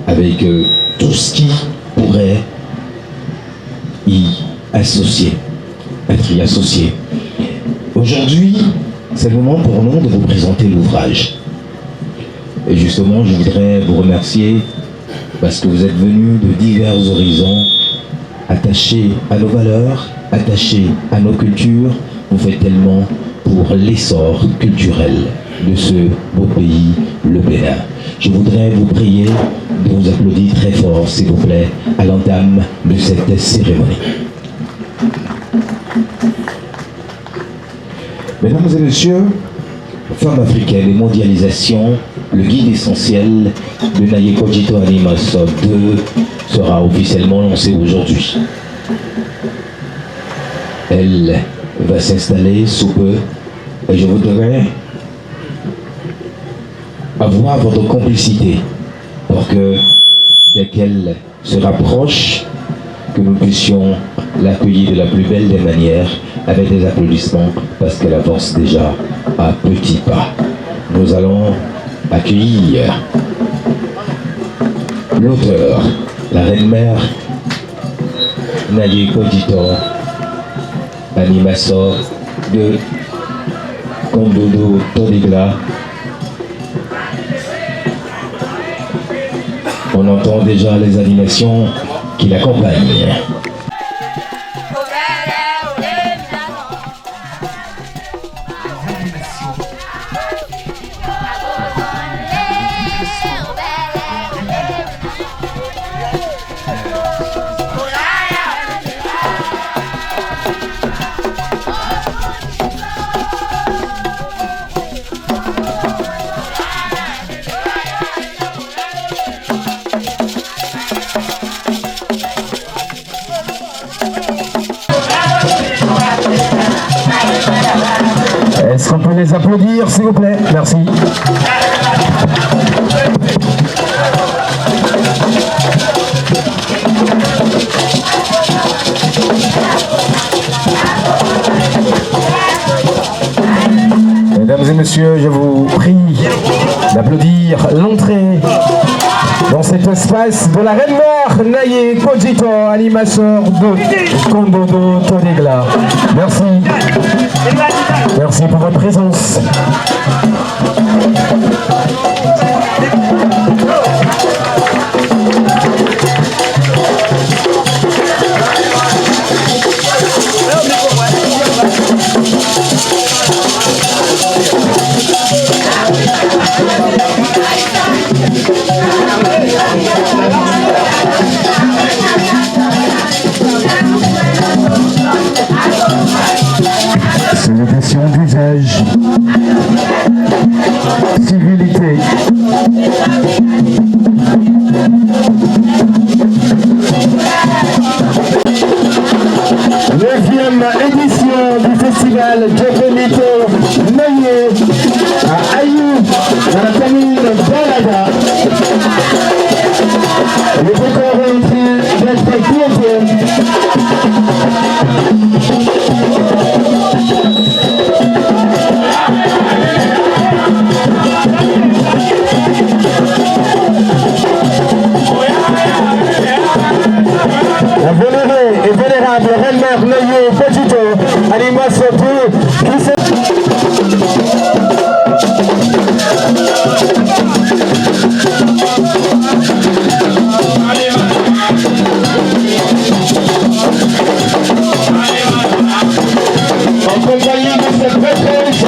avec tout ce qui pourrait être y associé. Aujourd'hui, c'est le moment pour nous de vous présenter l'ouvrage. Et justement, je voudrais vous remercier parce que vous êtes venus de divers horizons, attachés à nos valeurs, attachés à nos cultures. Vous faites tellement pour l'essor culturel de ce beau pays, le Bénin. Je voudrais vous prier de vous applaudir très fort, s'il vous plaît, à l'entame de cette cérémonie. Mesdames et messieurs, Femmes africaines et mondialisation, le guide essentiel de Naye Kojito Animaso 2 sera officiellement lancé aujourd'hui. Elle va s'installer sous peu et je voudrais avoir votre complicité pour que dès qu'elle se rapproche, que nous puissions l'accueillir de la plus belle des manières avec des applaudissements parce qu'elle avance déjà à petits pas. Nous allons accueillir l'auteur, la reine-mère Naye Kojito Animaso de Kondodo Todigla. On entend déjà les animations qui l'accompagnent. Est-ce qu'on peut les applaudir, s'il vous plaît? Merci. Mesdames et messieurs, je vous prie d'applaudir l'entrée dans cet espace de la reine-mère Naye Kojito Animaso de Kondodo Todigla. Merci. Merci pour votre présence. C'est une question d'usage. Civilité. Neuvième édition du festival Djokonito Naye à Ayou, dans la commune d'Alaga. Le record est en train d'être clôturé. La vénérée et vénérable reine-mère Naye Kojito Animaso 2 qui s'est... En compagnie de cette prêtresse,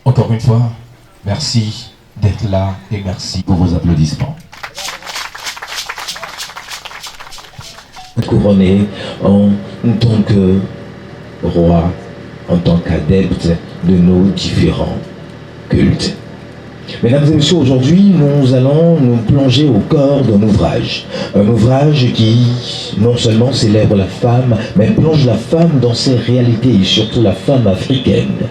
Encore une fois, merci d'être là et merci pour vos applaudissements. Couronné en tant que roi, en tant qu'adepte de nos différents cultes. Mesdames et messieurs, aujourd'hui, nous allons nous plonger au cœur d'un ouvrage. Un ouvrage qui non seulement célèbre la femme, mais plonge la femme dans ses réalités, et surtout la femme africaine.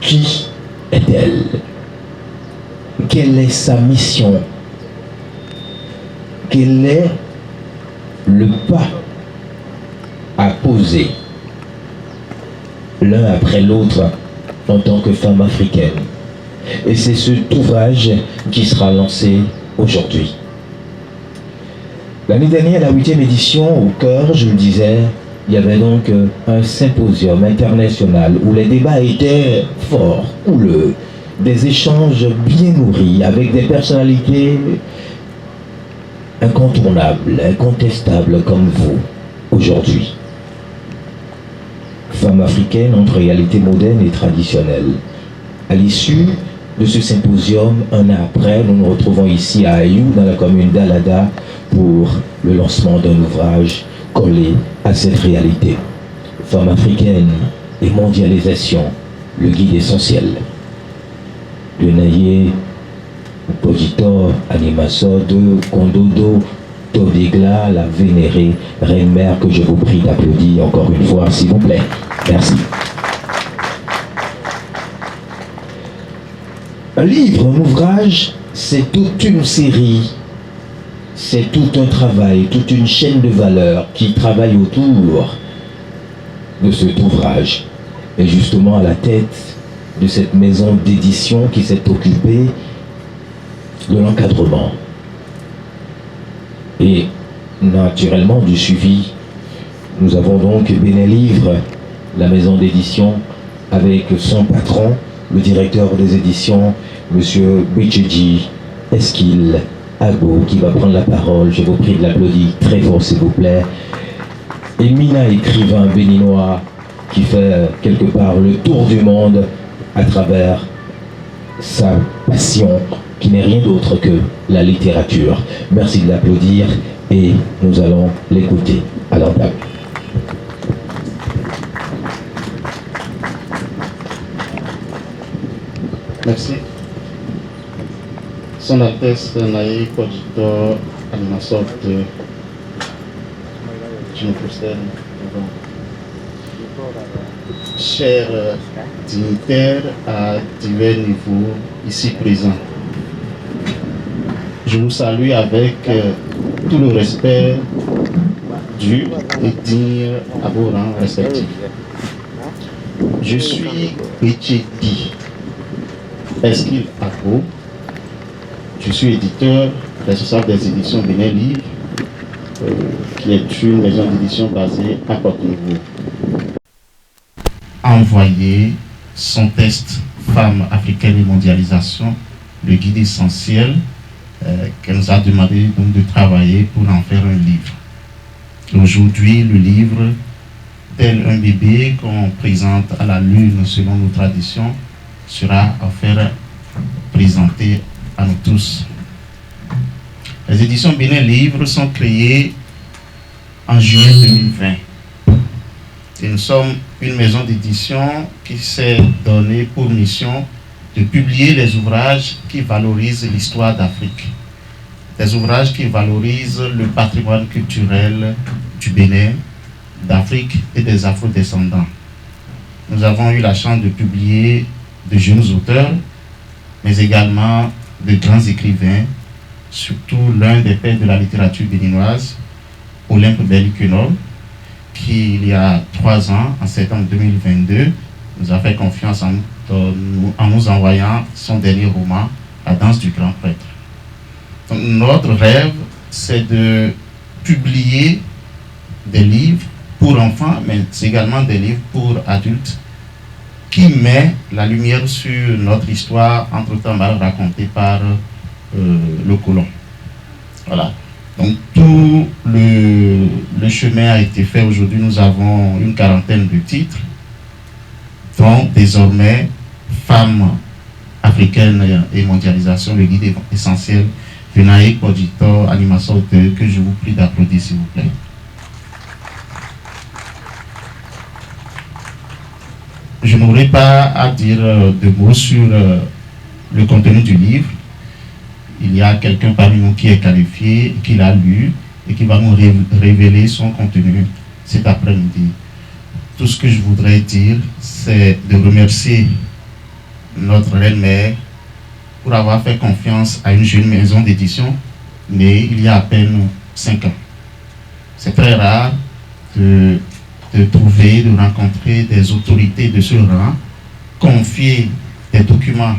Qui est-elle? Quelle est sa mission? Quel est le pas à poser l'un après l'autre en tant que femme africaine? Et c'est cet ouvrage qui sera lancé aujourd'hui. L'année dernière, la 8e édition, au cœur, je le disais, il y avait donc un symposium international où les débats étaient forts, houleux, des échanges bien nourris avec des personnalités incontournables, incontestables comme vous, aujourd'hui. Femmes africaines entre réalité moderne et traditionnelle. À l'issue de ce symposium, un an après, nous nous retrouvons ici à Ayou, dans la commune d'Alada, pour le lancement d'un ouvrage collé à cette réalité. Femmes africaines et mondialisation, le guide essentiel. De Naye, Poditor, Animaso, de Kondodo, Todegla, la vénérée Reine Mère, que je vous prie d'applaudir encore une fois, s'il vous plaît. Merci. Un livre, un ouvrage, c'est toute une série, c'est tout un travail, toute une chaîne de valeurs qui travaille autour de cet ouvrage. Et justement à la tête de cette maison d'édition qui s'est occupée de l'encadrement et naturellement du suivi. Nous avons donc Benelivre, la maison d'édition, avec son patron, le directeur des éditions, Monsieur Bichedji Eskil Agbo, qui va prendre la parole. Je vous prie de l'applaudir très fort, s'il vous plaît. Et Mina, écrivain béninois, qui fait quelque part le tour du monde à travers sa passion, qui n'est rien d'autre que la littérature. Merci de l'applaudir et nous allons l'écouter à l'entame. Merci. Son Altesse Naye Poditor Animaso de Junopustel. Chers dignitaires à divers niveaux ici présents, je vous salue avec tout le respect dû et digne à vos rangs respectifs. Je suis Bichedji Eskil Agbo. Je suis éditeur, responsable des éditions Benelivre, qui est une maison d'édition basée à Porto-Novo. Envoyé son test Femmes africaines et mondialisation, le guide essentiel, qu'elle nous a demandé donc de travailler pour en faire un livre. Aujourd'hui, le livre, tel un bébé qu'on présente à la lune selon nos traditions, sera offert, présenté à nous tous. Les éditions Benelivre sont créées en juillet 2020. Et nous sommes une maison d'édition qui s'est donnée pour mission de publier des ouvrages qui valorisent l'histoire d'Afrique. Des ouvrages qui valorisent le patrimoine culturel du Bénin, d'Afrique et des afro-descendants. Nous avons eu la chance de publier de jeunes auteurs, mais également de grands écrivains, surtout l'un des pères de la littérature béninoise, Olympe Belliquenol, qui, il y a 3 ans, en septembre 2022, nous a fait confiance en nous envoyant son dernier roman, La danse du grand prêtre. Donc, notre rêve, c'est de publier des livres pour enfants, mais également des livres pour adultes, qui met la lumière sur notre histoire entre-temps mal racontée par le colon. Voilà. Donc tout le chemin a été fait. Aujourd'hui, nous avons une quarantaine de titres, dont désormais Femmes africaines et mondialisation, le guide essentiel de Naïk Auditor, animation que je vous prie d'applaudir s'il vous plaît. Je n'aurai pas à dire de mots sur le contenu du livre. Il y a quelqu'un parmi nous qui est qualifié, qui l'a lu et qui va nous révéler son contenu cet après-midi. Tout ce que je voudrais dire, c'est de remercier notre reine-mère pour avoir fait confiance à une jeune maison d'édition née il y a à peine 5 ans. C'est très rare de trouver, de rencontrer des autorités de ce rang, confier des documents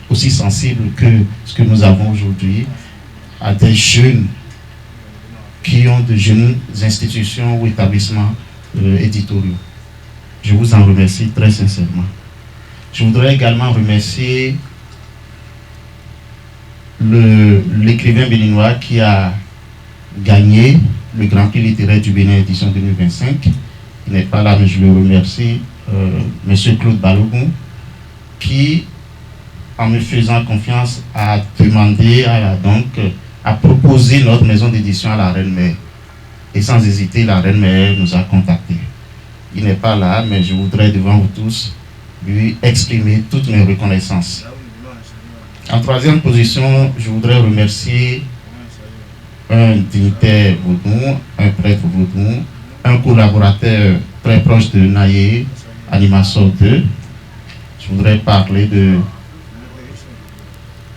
aussi sensibles que ce que nous avons aujourd'hui à des jeunes qui ont de jeunes institutions ou établissements éditoriaux. Je vous en remercie très sincèrement. Je voudrais également remercier l'écrivain béninois qui a gagné le Grand Prix littéraire du Bénin édition 2025. Il n'est pas là, mais je le remercie, M. Claude Balogun, qui, en me faisant confiance, a demandé, a proposé notre maison d'édition à la Reine-Mère. Et sans hésiter, la Reine-Mère nous a contactés. Il n'est pas là, mais je voudrais devant vous tous lui exprimer toutes mes reconnaissances. En troisième position, je voudrais remercier un dignitaire vaudou, un prêtre vaudou, un collaborateur très proche de Naye, Animateur 2. Je voudrais parler de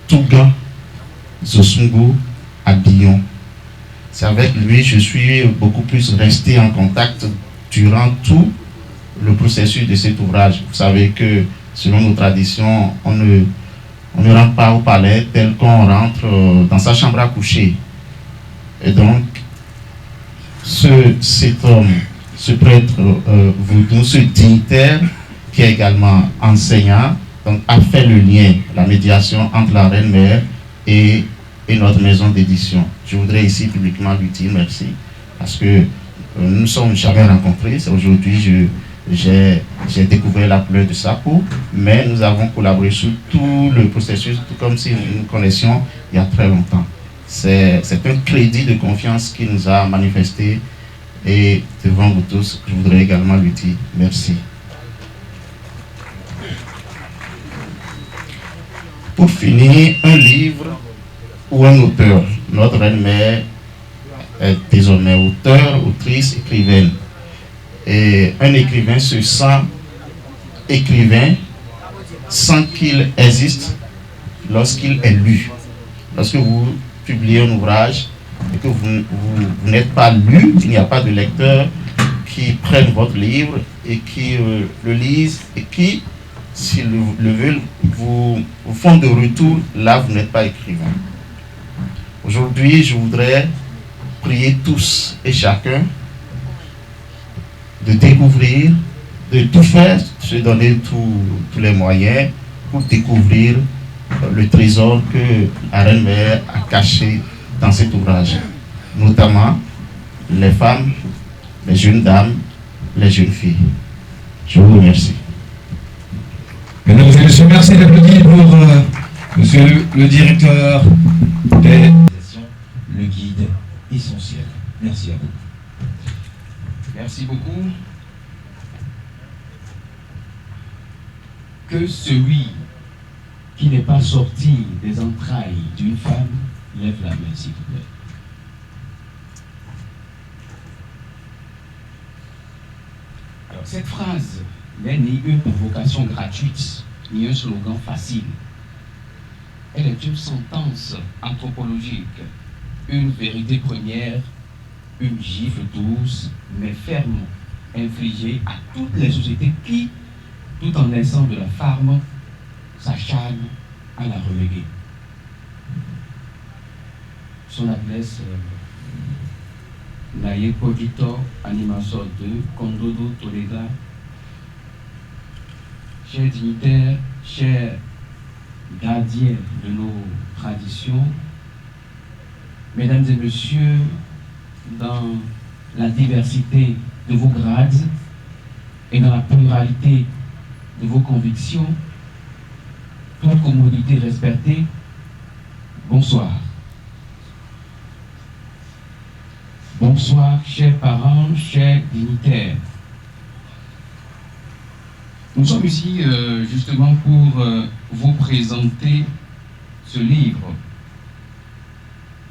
Touga Zosungu Abillon. C'est avec lui que je suis beaucoup plus resté en contact durant tout le processus de cet ouvrage. Vous savez que selon nos traditions, on ne rentre pas au palais tel qu'on rentre dans sa chambre à coucher. Et donc, cet homme, ce prêtre vaudou, ce dignitaire, qui est également enseignant, donc, a fait le lien, la médiation entre la Reine-Mère et notre maison d'édition. Je voudrais ici publiquement lui dire merci, parce que nous ne nous sommes jamais rencontrés. C'est aujourd'hui j'ai découvert la couleur de sa peau, mais nous avons collaboré sur tout le processus, tout comme si nous nous connaissions il y a très longtemps. C'est un crédit de confiance qu'il nous a manifesté, et devant vous tous, je voudrais également lui dire merci. Pour finir, un livre ou un auteur. Notre reine-mère est désormais auteur, autrice, écrivaine. Et un écrivain se sent écrivain sans qu'il existe lorsqu'il est lu. Lorsque vous publiez un ouvrage et que vous n'êtes pas lu, il n'y a pas de lecteur qui prenne votre livre et qui le lise et qui, s'ils le veulent, vous font de retour, là vous n'êtes pas écrivain. Aujourd'hui, je voudrais prier tous et chacun de découvrir, de tout faire, de se donner tous les moyens pour découvrir le trésor que la Reine-Mère a caché dans cet ouvrage, notamment les femmes, les jeunes dames, les jeunes filles. Je vous remercie. Mesdames et messieurs, merci d'applaudir pour monsieur le directeur des le guide essentiel. Merci à vous. Merci beaucoup. Que celui qui n'est pas sorti des entrailles d'une femme lève la main, s'il vous plaît. Alors, cette phrase n'est ni une provocation gratuite, ni un slogan facile. Elle est une sentence anthropologique, une vérité première, une gifle douce, mais ferme, infligée à toutes les sociétés qui, tout en laissant de la femme, s'acharnent à la reléguer. Son adresse Naye Auditor, Animateur 2, Kondodo Tolega, chers dignitaires, chers gardiens de nos traditions, mesdames et messieurs, dans la diversité de vos grades et dans la pluralité de vos convictions, toute commodité respectée, bonsoir. Bonsoir, chers parents, chers dignitaires. Nous sommes ici justement pour vous présenter ce livre.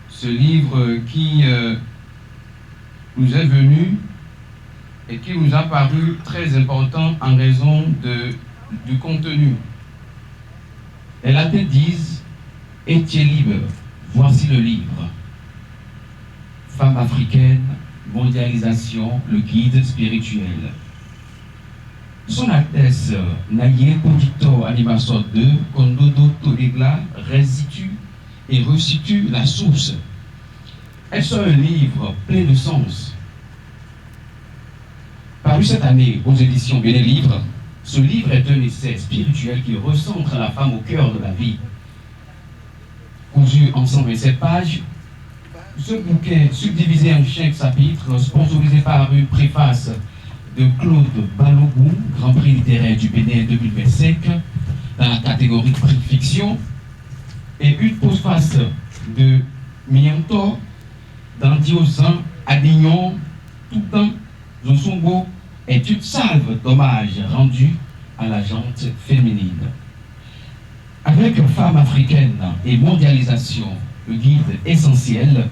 Ce livre qui nous est venu et qui nous a paru très important en raison du contenu. Les latins disent « Étiez libre, voici le livre ». Femme africaine, mondialisation, le guide spirituel. Son Altesse Naye Condito Animateur 2, Kondodo Todegla, restitue et resitue la source. Est-ce un livre plein de sens? Paru cette année aux éditions Bien Livre, ce livre est un essai spirituel qui recentre la femme au cœur de la vie. Cousu en 127 pages, ce bouquin subdivisé en 5 chapitres, sponsorisé par une préface de Claude Balogou, Grand Prix littéraire du Bénin 2025, dans la catégorie prix fiction, et une postface de Mianto, d'Andiozan, Adignon, Toutan, Zosongo, est une salve d'hommage rendue à la gente féminine. Avec Femme africaine et mondialisation, le guide essentiel,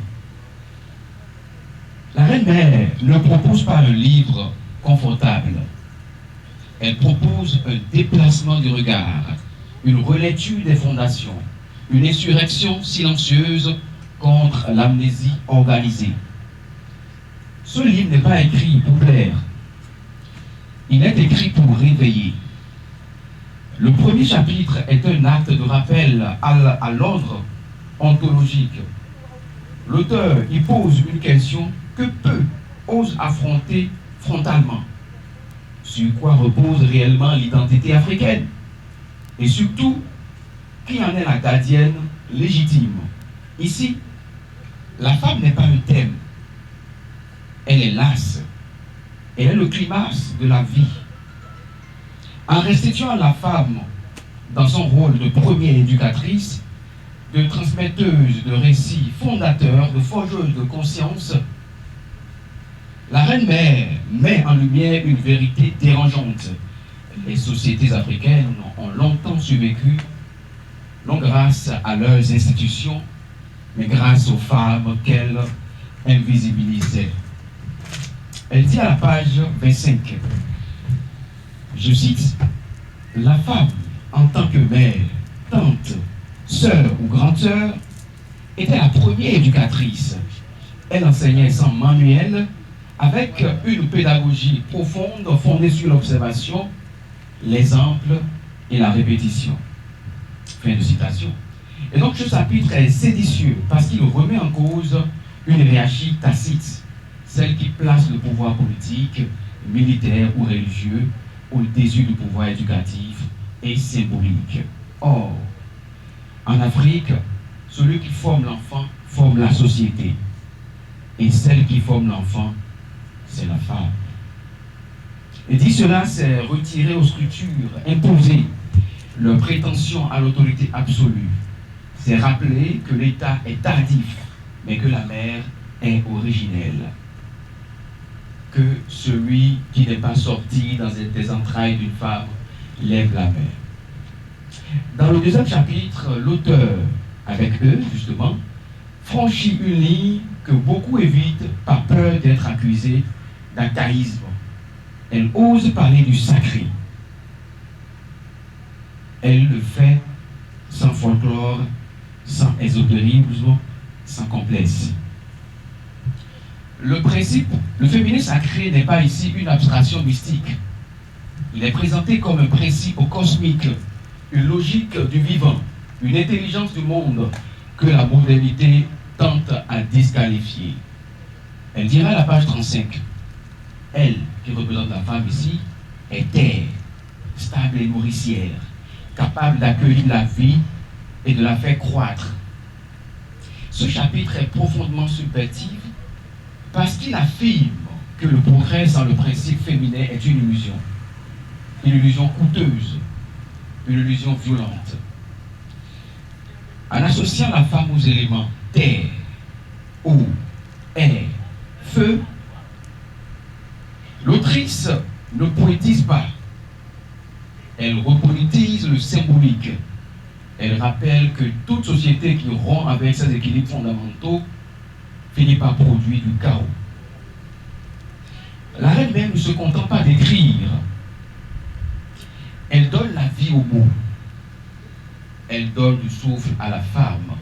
la Reine-Mère ne propose pas un livre confortable. Elle propose un déplacement du regard, une relecture des fondations, une insurrection silencieuse contre l'amnésie organisée. Ce livre n'est pas écrit pour plaire. Il est écrit pour réveiller. Le premier chapitre est un acte de rappel à l'ordre ontologique. L'auteur y pose une question que peu osent affronter frontalement. Sur quoi repose réellement l'identité africaine? Et surtout, qui en est la gardienne légitime? Ici, la femme n'est pas un thème. Elle est l'axe. Elle est le climax de la vie. En restituant à la femme dans son rôle de première éducatrice, de transmetteuse de récits fondateurs, de forgeuse de conscience, la Reine-Mère met en lumière une vérité dérangeante. Les sociétés africaines ont longtemps survécu, non grâce à leurs institutions, mais grâce aux femmes qu'elles invisibilisaient. Elle dit à la page 25, je cite, « La femme, en tant que mère, tante, sœur ou grande-sœur, était la première éducatrice. Elle enseignait sans manuel, avec une pédagogie profonde fondée sur l'observation, l'exemple et la répétition. » Fin de citation. Et donc ce chapitre est séditieux parce qu'il remet en cause une hiérarchie tacite, celle qui place le pouvoir politique, militaire ou religieux au-dessus du pouvoir éducatif et symbolique. Or, en Afrique, celui qui forme l'enfant forme la société. Et celle qui forme l'enfant, c'est la femme. Et dit cela, c'est retirer aux structures imposées leur prétention à l'autorité absolue. C'est rappeler que l'État est tardif, mais que la mère est originelle. Que celui qui n'est pas sorti dans des entrailles d'une femme lève la main. Dans le deuxième chapitre, l'auteur, avec eux justement, franchit une ligne que beaucoup évitent par peur d'être accusés d'archaïsme. Elle ose parler du sacré. Elle le fait sans folklore, sans ésotérisme, sans complexe. Le principe, le féminin sacré n'est pas ici une abstraction mystique. Il est présenté comme un principe cosmique, une logique du vivant, une intelligence du monde que la modernité tente à disqualifier. Elle dira à la page 35, elle, qui représente la femme ici, est terre. stable et nourricière, capable d'accueillir la vie et de la faire croître. Ce chapitre est profondément subversif parce qu'il affirme que le progrès sans le principe féminin est une illusion coûteuse, une illusion violente. En associant la femme aux éléments terre, eau, air, feu, l'autrice ne poétise pas, elle repolitise le symbolique. Elle rappelle que toute société qui rompt avec ses équilibres fondamentaux finit par produire du chaos. La reine même ne se contente pas d'écrire. Elle donne la vie aux mots. Elle donne du souffle à la femme.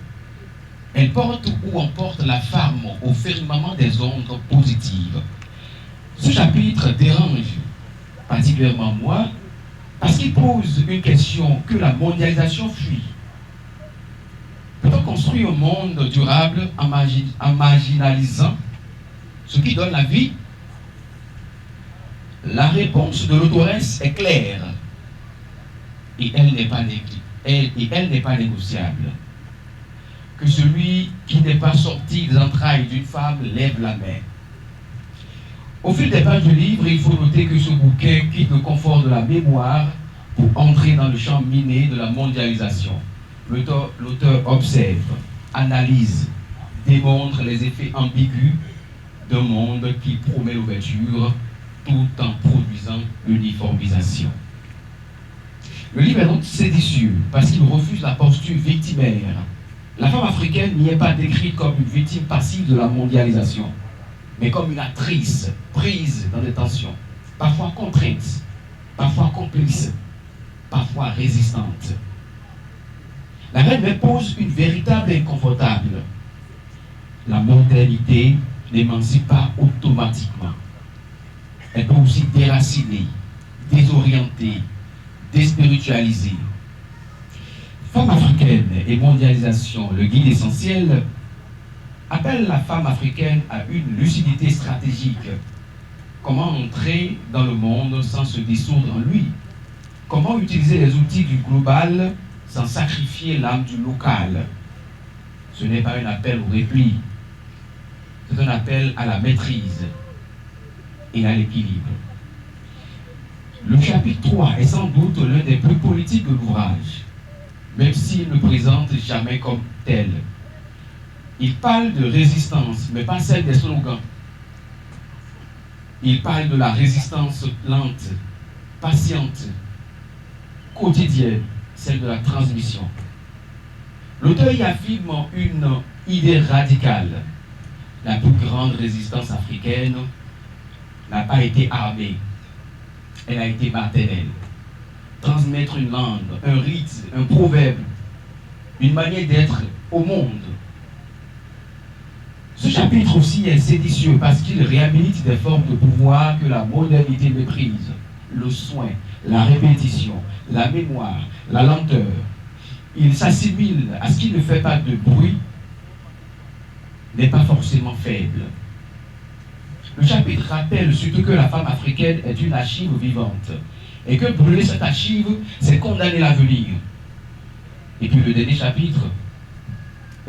Elle porte ou emporte la femme au firmament des ondes positives. Ce chapitre dérange particulièrement moi parce qu'il pose une question que la mondialisation fuit. Peut-on construire un monde durable en marginalisant ce qui donne la vie? La réponse de l'autoresse est claire et elle n'est pas négociable. Que celui qui n'est pas sorti des entrailles d'une femme lève la main. Au fil des pages du livre, il faut noter que ce bouquin quitte le confort de la mémoire pour entrer dans le champ miné de la mondialisation. L'auteur observe, analyse, démontre les effets ambigus d'un monde qui promet l'ouverture tout en produisant l'uniformisation. Le livre est donc séditieux parce qu'il refuse la posture victimaire. La femme africaine n'y est pas décrite comme une victime passive de la mondialisation, mais comme une actrice prise dans des tensions, parfois contrainte, parfois complice, parfois résistante. La reine me pose une véritable inconfortable. La modernité n'émancipe pas automatiquement. Elle peut aussi déraciner, désorienter, déspiritualiser. Femme africaine et mondialisation, le guide essentiel, appelle la femme africaine à une lucidité stratégique. Comment entrer dans le monde sans se dissoudre en lui? Comment utiliser les outils du global sans sacrifier l'âme du local? Ce n'est pas un appel au repli, c'est un appel à la maîtrise et à l'équilibre. Le chapitre 3 est sans doute l'un des plus politiques de l'ouvrage, même s'il ne présente jamais comme tel. Il parle de résistance, mais pas celle des slogans. Il parle de la résistance lente, patiente, quotidienne, celle de la transmission. L'auteur y affirme une idée radicale. La plus grande résistance africaine n'a pas été armée, elle a été maternelle. Transmettre une langue, un rite, un proverbe, une manière d'être au monde. Ce chapitre aussi est séditieux parce qu'il réhabilite des formes de pouvoir que la modernité méprise. Le soin, la répétition, la mémoire, la lenteur. Il s'assimile à ce qui ne fait pas de bruit, n'est pas forcément faible. Le chapitre rappelle surtout que la femme africaine est une archive vivante et que brûler cette archive, c'est condamner l'avenir. Et puis le dernier chapitre,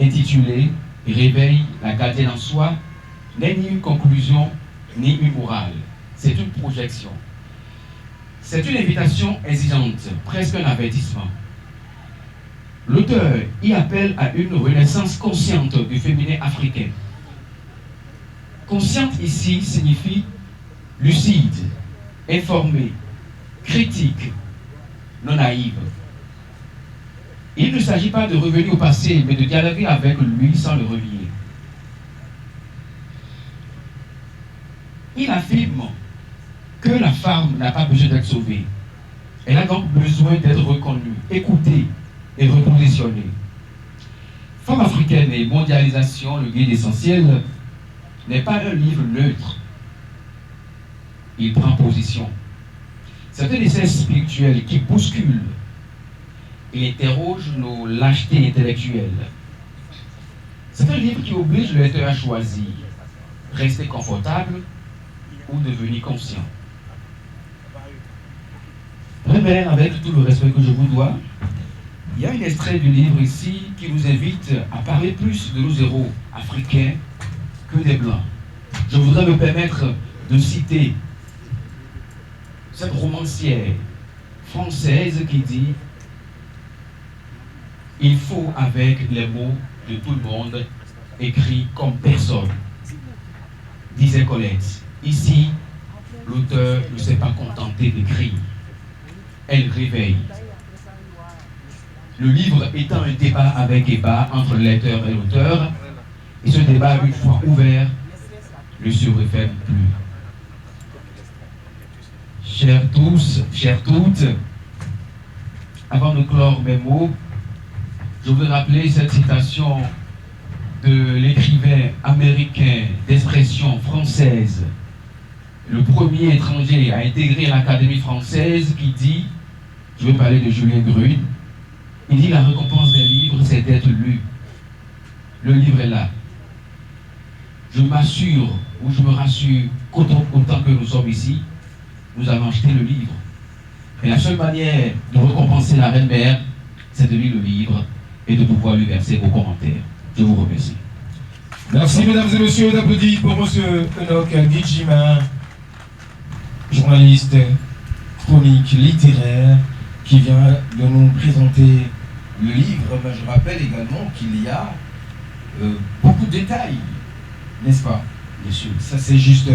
intitulé « Réveille la gardienne en soi », n'est ni une conclusion, ni une morale. C'est une projection. C'est une invitation exigeante, presque un avertissement. L'auteur y appelle à une renaissance consciente du féminin africain. Consciente ici signifie lucide, informée, critique, non naïve. Il ne s'agit pas de revenir au passé, mais de dialoguer avec lui sans le renier. Il affirme que la femme n'a pas besoin d'être sauvée. Elle a donc besoin d'être reconnue, écoutée et repositionnée. Femme africaine et mondialisation, le guide essentiel, n'est pas un livre neutre. Il prend position. C'est un essai spirituel qui bouscule et interroge nos lâchetés intellectuelles. C'est un livre qui oblige le lecteur à choisir, rester confortable ou devenir conscient. Révérend, avec tout le respect que je vous dois, il y a un extrait du livre ici qui nous invite à parler plus de nos héros africains que des Blancs. Je voudrais me permettre de citer cette romancière française qui dit « Il faut avec les mots de tout le monde écrire comme personne », disait Colette. Ici, l'auteur ne s'est pas contenté d'écrire. Elle réveille. Le livre étant un débat avec débat entre le lecteur et l'auteur, et ce débat, une fois ouvert, ne se referme plus. Chers tous, chères toutes, avant de clore mes mots, je veux rappeler cette citation de l'écrivain américain d'expression française, le premier étranger à intégrer l'Académie française, qui dit, je veux parler de Julien Grune, il dit la récompense des livres, c'est d'être lu. Le livre est là. Je m'assure, ou je me rassure, qu'autant que nous sommes ici, nous avons acheté le livre. Et la seule manière de récompenser la Reine-Mère, c'est de lire le livre et de pouvoir lui verser vos commentaires. Je vous remercie. Merci mesdames et messieurs, d'applaudir pour M. Enoch Gidjima, journaliste, chronique littéraire, qui vient de nous présenter le livre. Mais je rappelle également qu'il y a beaucoup de détails, n'est-ce pas? Bien sûr. Ça c'est juste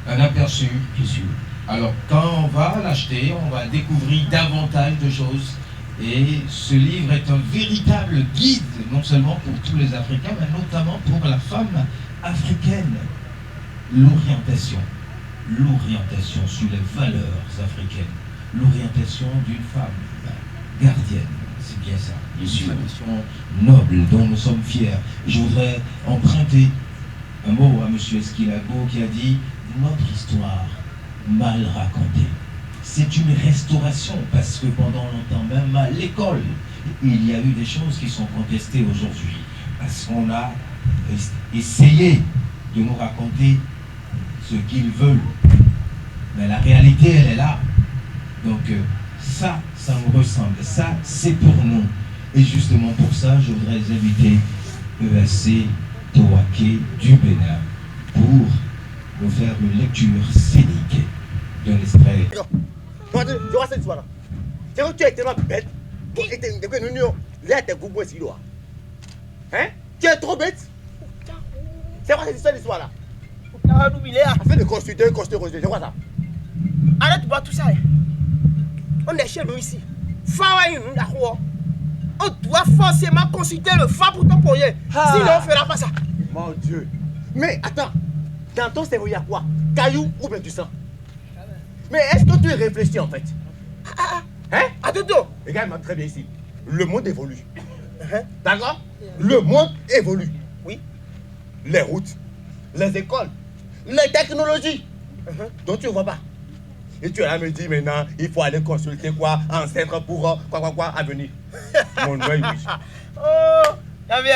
un aperçu. Bien sûr. Alors quand on va l'acheter, on va découvrir davantage de choses. Et ce livre est un véritable guide, non seulement pour tous les Africains, mais notamment pour la femme africaine. L'orientation sur les valeurs africaines, l'orientation d'une femme gardienne, c'est bien ça. Une nation noble dont nous sommes fiers. Je voudrais emprunter un mot à M. Esquilago qui a dit « Notre histoire mal racontée ». C'est une restauration parce que pendant longtemps, même à l'école, il y a eu des choses qui sont contestées aujourd'hui. Parce qu'on a essayé de nous raconter ce qu'ils veulent. Mais la réalité, elle est là. Donc ça nous ressemble. Ça, c'est pour nous. Et justement pour ça, je voudrais inviter ESC Toaké du Bénin pour nous faire une lecture scénique d'un extrait. Tu vois cette histoire-là. C'est que tu es tellement bête. Hein? Tu es trop bête. C'est quoi cette histoire-là? Afin de construire, c'est quoi ça? Arrête de voir tout ça. On est chez nous ici. On doit forcément consulter le phare pour ton projet. Sinon, on ne fera pas ça. Mon Dieu. Mais attends, dans ton cerveau, il y a quoi? Caillou ou bien du sang? Mais est-ce que tu réfléchis en fait? Hein? Attends. Regarde-moi très bien ici. Le monde évolue. D'accord? Le monde évolue. Oui. Les routes, les écoles, les technologies. Donc tu ne vois pas. Et tu es là me dire maintenant, il faut aller consulter quoi? Un centre pour quoi à venir. Mon œil, oui. Oh, t'as vu?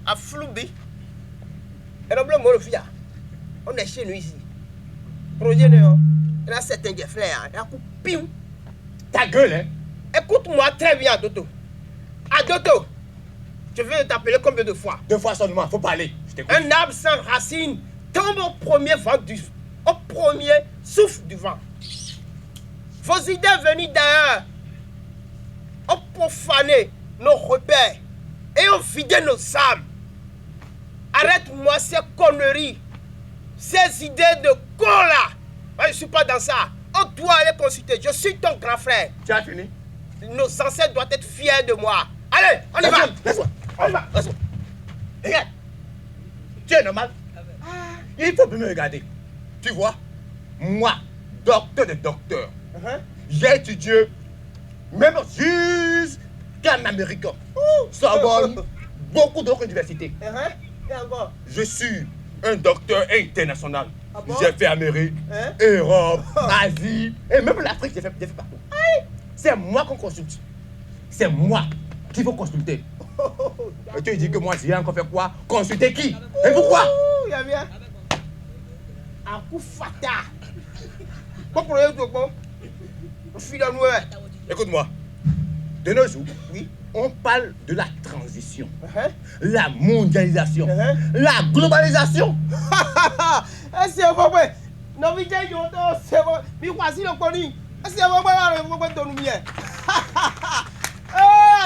À Floubi. Et le blanc, on est chez nous ici. Projet de. Il y a certains qui font il y a un coup piou. Ta gueule, hein? Écoute-moi très bien, Adoto. Adoto, je vais t'appeler combien de fois? 2 fois seulement, faut parler. Un arbre sans racines tombe au premier au premier souffle du vent. Vos idées venues d'ailleurs ont profané nos repères et ont vidé nos âmes. Arrête-moi ces conneries, ces idées de con là. Moi, je ne suis pas dans ça. On doit aller consulter. Je suis ton grand frère. Tu as fini? Nos ancêtres doivent être fiers de moi. Allez, on y va. Laisse-moi. Regarde. Tu es normal? Il faut bien me regarder. Tu vois? Moi, docteur de docteur, j'ai étudié même jusqu'en Amérique. Sorbonne, beaucoup d'autres universités. Je suis un docteur international. J'ai fait Amérique, Europe, Asie, et même l'Afrique, j'ai fait partout. C'est moi qu'on consulte. C'est moi qu'il faut consulter. Et tu dis que moi, j'ai encore fait quoi? Consulter qui? Et pourquoi? Un coup fatal. Pas pour le bon. Écoute-moi. De nos jours, oui, on parle de la transition, la mondialisation, la globalisation. C'est vrai. Non, mais c'est vrai. Mais voici le connu. C'est vrai,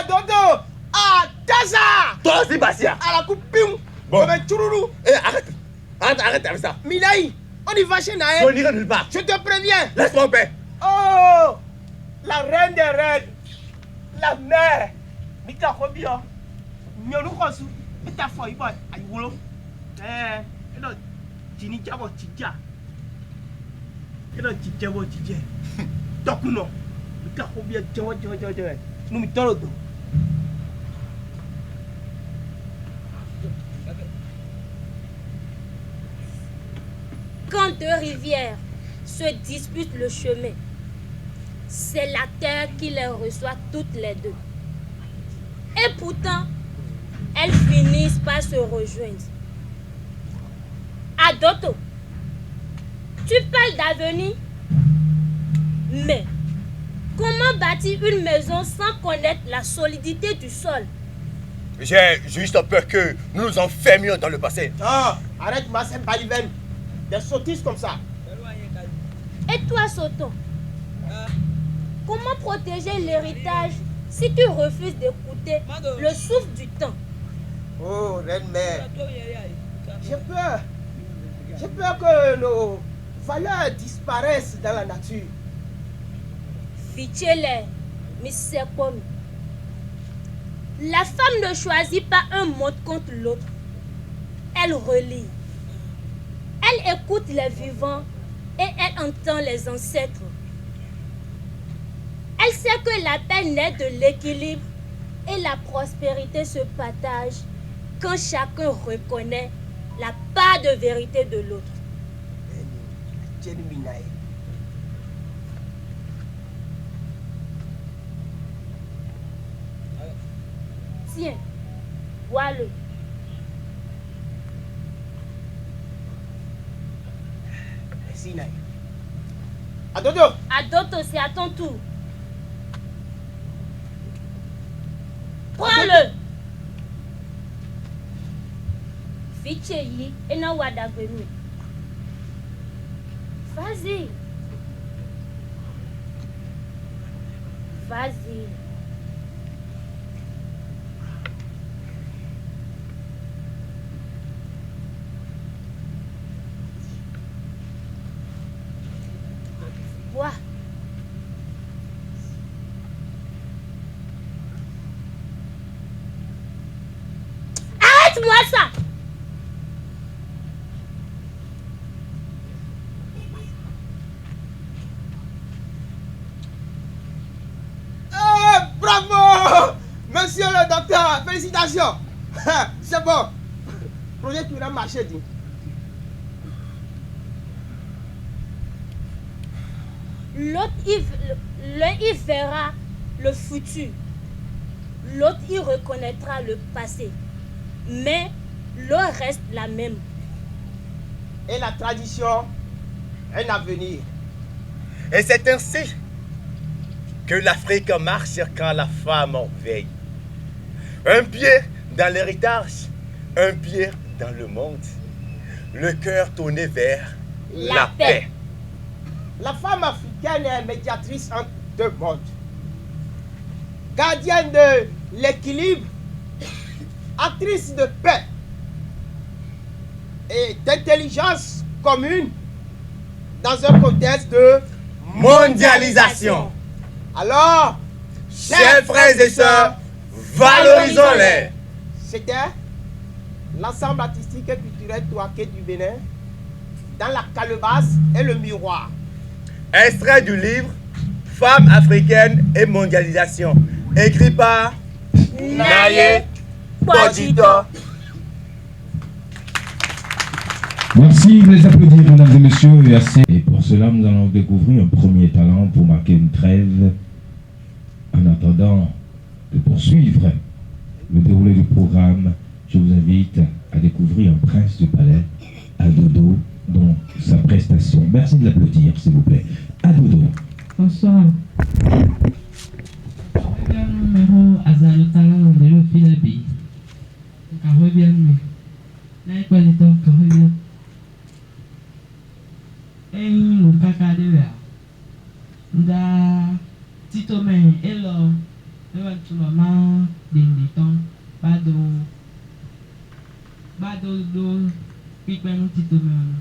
Dodo. Ah, Taza. Toi aussi, Bassia. À la coupe, pim. Bon. Chouroulou. Arrête avec ça. Minaï, on y va chez Naël. On n'ira nulle part. Je te préviens. Laisse-moi en paix. Oh, la reine des reines, la mère. Mika Robio, Nyonou Kosu, et ta foi, il va à Yolo. Et non, Tini Jabo Tija. Et non, Tijabo Tija. Dokuno, Mika Robio, Jawa. Nous me donne. Quand deux rivières se disputent le chemin, c'est la terre qui les reçoit toutes les deux. Et pourtant, elles finissent par se rejoindre. Adoto, tu parles d'avenir, mais comment bâtir une maison sans connaître la solidité du sol? J'ai juste peur que nous nous enfermions dans le passé. Ah, arrête ma c'est baliven. Des sottises comme ça. Et toi, Soto, comment protéger l'héritage si tu refuses d'écouter le souffle du temps? Oh, reine mère. J'ai peur. J'ai peur que nos valeurs disparaissent dans la nature. Fichele, Missekom. La femme ne choisit pas un monde contre l'autre. Elle relie. Elle écoute les vivants et elle entend les ancêtres. Elle sait que la paix naît de l'équilibre et la prospérité se partage quand chacun reconnaît la part de vérité de l'autre. Tiens, vois-le. Merci, Naï. Adodo. Adoto, c'est à ton tour. Prends-le. Ficheyi et na wada venu. Vas-y. Vas-y. Bois. Arrête-moi ça! Bravo! Monsieur le docteur, félicitations! C'est bon. Le projet qui a marché, dit. L'autre, l'un y verra le futur. L'autre y reconnaîtra le passé. Mais l'eau reste la même. Et la tradition, un avenir. Et c'est ainsi que l'Afrique marche quand la femme en veille. Un pied dans l'héritage, un pied dans le monde. Le cœur tourné vers la paix. La femme africaine est médiatrice entre deux mondes. Gardienne de l'équilibre, actrice de paix et d'intelligence commune dans un contexte de Mondialisation. Alors, Chers frères et sœurs, valorisons-les. C'était l'ensemble artistique et culturel Touaké du Bénin dans la calebasse et le miroir. Extrait du livre Femmes africaines et mondialisation, écrit par Naye Podito. Merci de les applaudir, mesdames et messieurs. Et pour cela, nous allons découvrir un premier talent pour marquer une trêve. En attendant de poursuivre le déroulé du programme, je vous invite à découvrir un prince du palais, Adodo, dont sa prestation. Merci de l'applaudir, s'il vous plaît. Adodo. Bonsoir. Le numéro Azalotala de l'Ophilabi. Carré bien, mais. N'est pas du tout carré bien. Et le caca de verre. Da Tito Men, hello. Le Ventulama, Dinditon, Bado. Bado do. Piqueno Tito Men.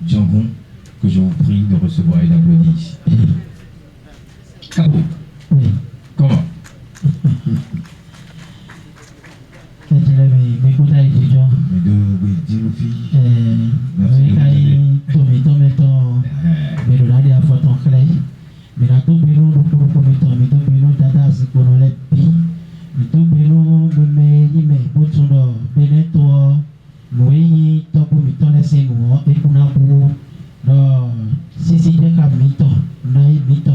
Django, que je vous prie de recevoir et d'applaudir. Cabo. Oui. Comment? Mais écoutez, étudiant. Mais de Diloufi. Merci. Mais le lundi à fois ton clé. Mais la tout bénou, nous pouvons commettre, mais tout bénou, dada, c'est qu'on a les pi. Mais tout bénou, mais ni mais, botuno, bénéto, nous topo, mais ton laissez nous, et qu'on a pour, si c'est des cas, mito, naï, mito.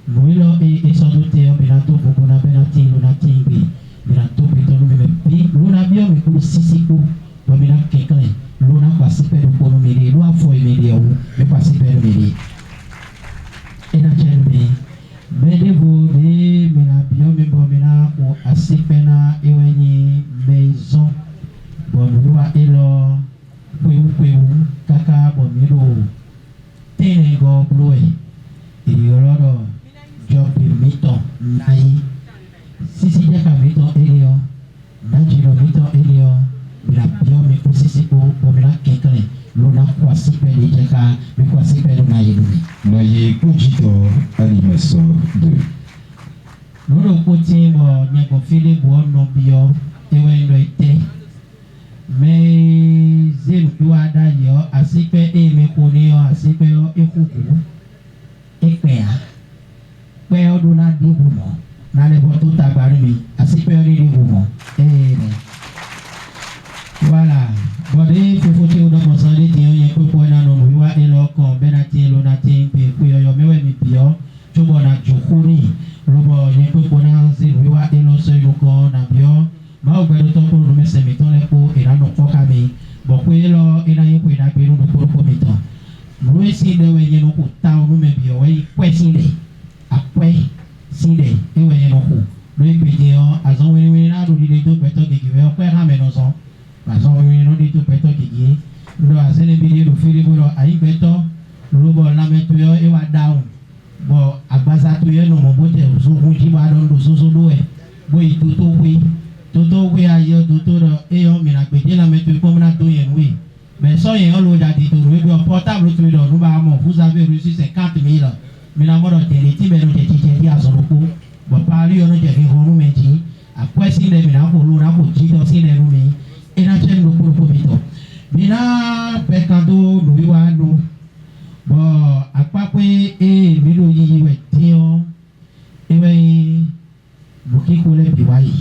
Nous, et sans doute, mais la tout, pour qu'on a bénati, l'onati, mais la tout, mais ton, mais pi, l'on a bien, mais pour si c'est pour, mais la quelqu'un, l'on a passé per le pour nous mêler, l'on a fait mêler, mais passé per le mêler. Et naturellement, mais de vous, mais la bio, mais bon, mais là, ou assez pena, et une maison, bon, nous va élo, caca, bon, miro, ténégo, bloué, et il y aura job de miton, naï, si c'est déjà miton, élio, naturellement, miton, élio, mais la bio, mais aussi c'est pour, mais là, quelqu'un, l'on a quoi si peu de jaka, mais quoi si peu de naï, Noyé Kojito, Alimesso 2. Nous le côté, nous avons fait les bois, nous avons été. Mais j'ai le droit d'ailleurs, assez peu et me connaît, assez peu et coucou. Et père. Père, nous avons dit vous non. Nous avons tout abarré, assez peu et vous. Voilà. Bon, il faut que vous nous montriez que vous pouvez nous voir et leur corps, benati, l'onati, puis vous avez mis bien, tout le monde a joué. Le bon, il faut qu'on ait et leur seul corps, n'a bien. Mais au bout de temps, pour nous mettre ces métaux, les pots, et là, nous avons camé. Bon, pour eux, il a eu pour la paix, nous pour le métaux. Nous essayons de voir nos coups, tant nous même bien, oui, quoi, s'il est. Après, s'il est, et voyez nos coups. Nous, et puis, à son oui, là, nous disons, peut-être qu'il veut, après, ramener nos ans. Parce qu'on nous dit tout péto qui est, nous avons les billets de Philippe, aïe péto, nous avons la méthode et va down. Bon, à base à tout, nous avons voté, nous avons dit, nous oui, tout, ailleurs, tout, et on m'a pété la méthode comme la douille, oui. Mais ça, il y a un lot d'additifs, nous avons portable, nous avons, vous avez reçu 50 000, mais la mort de l'été, mais nous avons dit à son coup, bon, par lui, on a dit, on a dit, après, si les ménages, on a dit, si les roumis, et la chaîne nous pour le mais là, pecado, nous vivons, bon, à quoi que, et milo y est, tiens, et oui, nous qui coulons, puis voyez,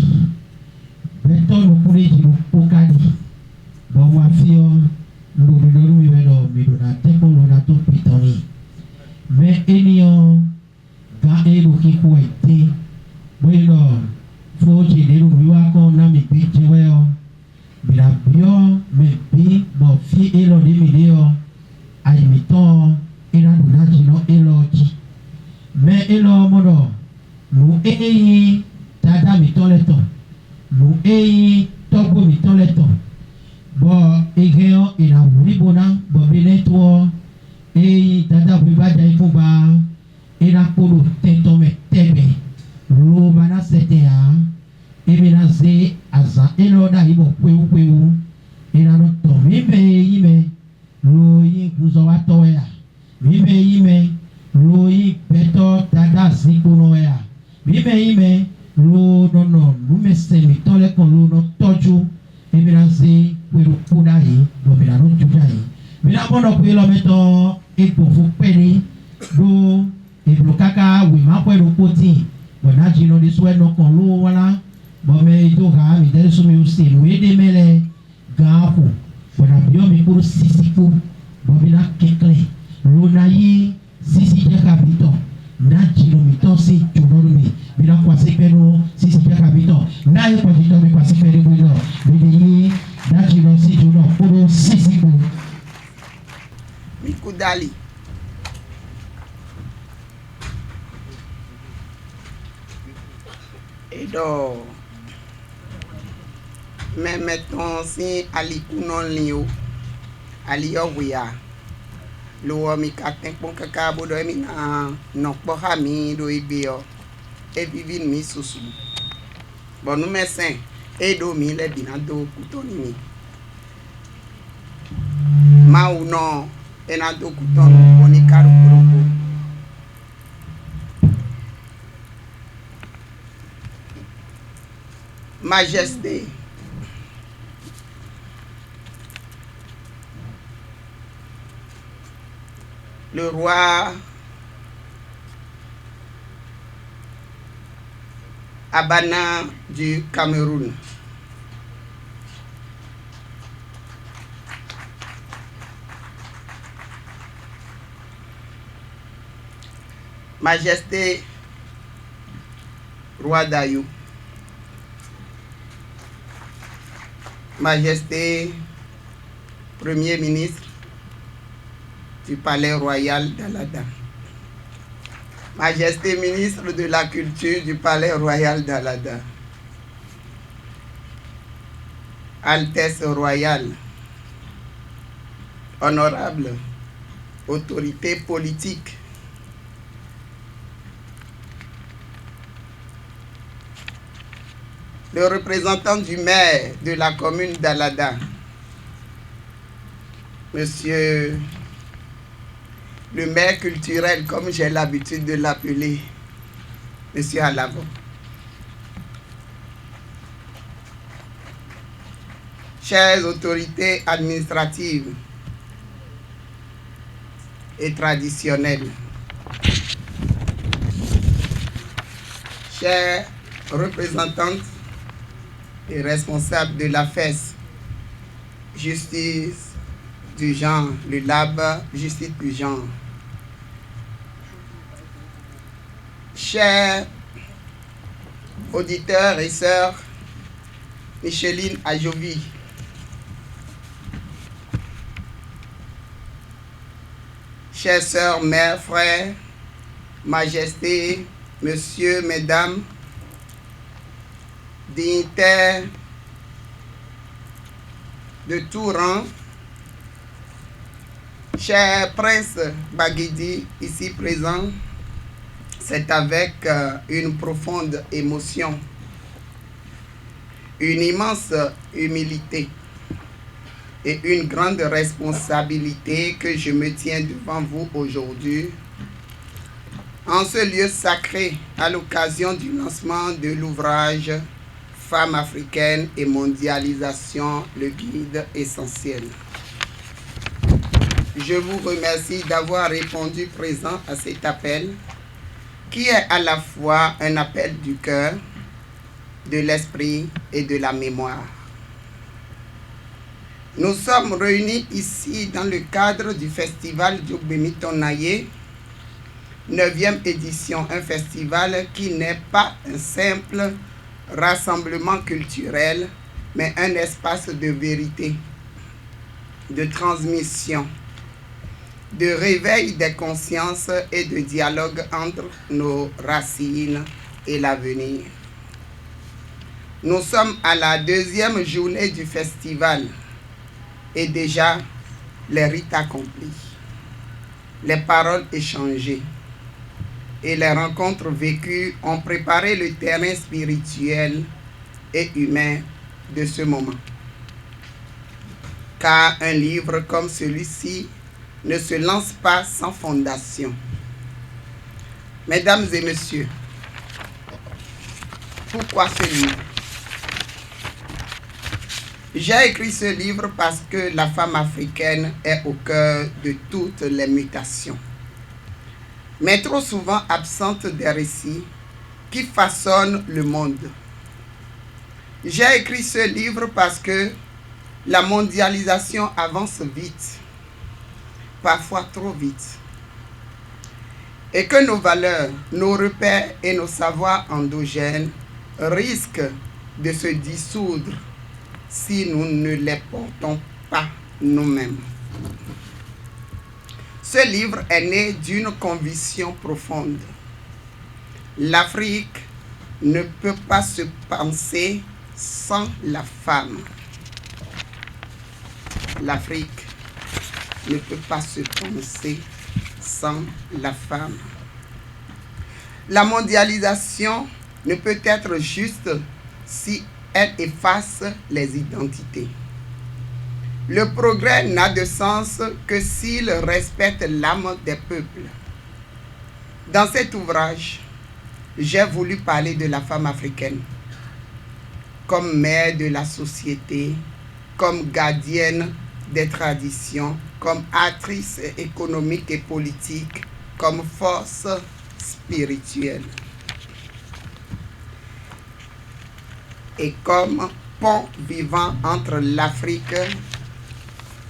maintenant nous pourrions dire, pour Cali, bon, moi, fille, nous nous na tempo, nous na tout pitoni, mais Elion, quand il nous qui coulent, oui, non, faut que nous vivons qu'on a mis pitch, bila bio me bi bo fi elo di milio ai mito ila nunaji no eloji me elo modo nu tada mitoleto nu togo mitoleto Bon, Egeo, il a voulu bona, bon, Beneto, et Tata Biba Daïkouba, et la Polo Tetome Tebe, Romana Setea, et Ménazé, Aza, et l'Oda, il va Kweu, et la Noto, Ime, Loï, Kuzoatoya, Ime, Loï, Beto, Tata Zikunoya, Ime, Lo, non, Lume Semi, Tole con Luno, Toju, et Ménazé, Kweu Kudahi, Lomina Judahi. Mina bono kwelo meto epo fupeni do eblo kaka we ma kwelo koti bona jino de swe no kon lo wala bo me to ha mi de so mi usi we de mele gafu bona bio mi kuru sisiku bo mina kekle lo na yi sisi je kabito na jino mi to si jono mi mina kwase peno sisi je kabito na yi ko jito mi kwase peno mi no mi de yi na jino si jono kuru sisiku Mikudali. Et donc, mais mettons si Ali Kounon Lio, Ali Oguya, le mi katen pon kaka bodo mi na nokpoha mi do ibio, et vivin mi susu. Bon, nous médecins, et do mi le binado kutoni mi. Ma ou non. Ena do kuton boni karu kuroko. Majesté, le roi Abana du Cameroun, Majesté, roi d'Ayou, Majesté, Premier ministre du Palais Royal d'Alada, Majesté, ministre de la Culture du Palais Royal d'Alada, Altesse royale, honorable autorité politique, le représentant du maire de la commune d'Alada, Monsieur le maire culturel, comme j'ai l'habitude de l'appeler, Monsieur Alavo. Chères autorités administratives et traditionnelles, chères représentantes et responsables de la FES, justice du genre, le lab, justice du genre. Chers auditeurs et sœurs, Micheline Ajovi, chères sœurs, mères, frères, majesté, messieurs, mesdames, dignitaires de tout rang, cher prince Baguidi, ici présent, c'est avec une profonde émotion, une immense humilité et une grande responsabilité que je me tiens devant vous aujourd'hui, en ce lieu sacré à l'occasion du lancement de l'ouvrage Femmes africaines et mondialisation, le guide essentiel. Je vous remercie d'avoir répondu présent à cet appel, qui est à la fois un appel du cœur, de l'esprit et de la mémoire. Nous sommes réunis ici dans le cadre du festival Djogbemi-Tonaye, 9e édition, un festival qui n'est pas un simple rassemblement culturel, mais un espace de vérité, de transmission, de réveil des consciences et de dialogue entre nos racines et l'avenir. Nous sommes à la 2e journée du festival et déjà les rites accomplis, les paroles échangées et les rencontres vécues ont préparé le terrain spirituel et humain de ce moment. Car un livre comme celui-ci ne se lance pas sans fondation. Mesdames et messieurs, pourquoi ce livre? J'ai écrit ce livre parce que la femme africaine est au cœur de toutes les mutations, mais trop souvent absente des récits qui façonnent le monde. J'ai écrit ce livre parce que la mondialisation avance vite, parfois trop vite, et que nos valeurs, nos repères et nos savoirs endogènes risquent de se dissoudre si nous ne les portons pas nous-mêmes. Ce livre est né d'une conviction profonde. L'Afrique ne peut pas se penser sans la femme. L'Afrique ne peut pas se penser sans la femme. La mondialisation ne peut être juste si elle efface les identités. Le progrès n'a de sens que s'il respecte l'âme des peuples. Dans cet ouvrage, j'ai voulu parler de la femme africaine comme mère de la société, comme gardienne des traditions, comme actrice économique et politique, comme force spirituelle et comme pont vivant entre l'Afrique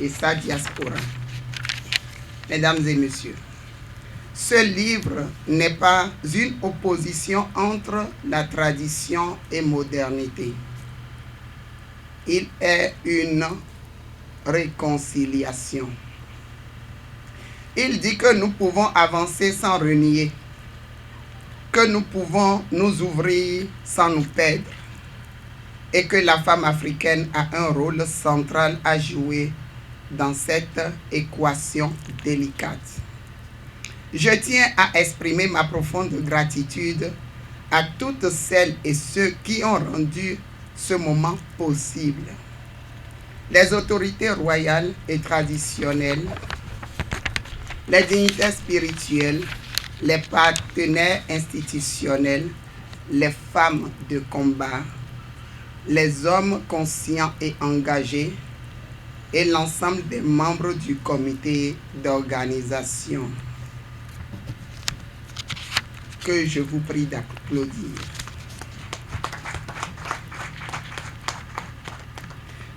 et sa diaspora. Mesdames et messieurs, ce livre n'est pas une opposition entre la tradition et modernité. Il est une réconciliation. Il dit que nous pouvons avancer sans renier, que nous pouvons nous ouvrir sans nous perdre, et que la femme africaine a un rôle central à jouer dans cette équation délicate. Je tiens à exprimer ma profonde gratitude à toutes celles et ceux qui ont rendu ce moment possible. Les autorités royales et traditionnelles, les dignitaires spirituels, les partenaires institutionnels, les femmes de combat, les hommes conscients et engagés et l'ensemble des membres du comité d'organisation. Que je vous prie d'applaudir.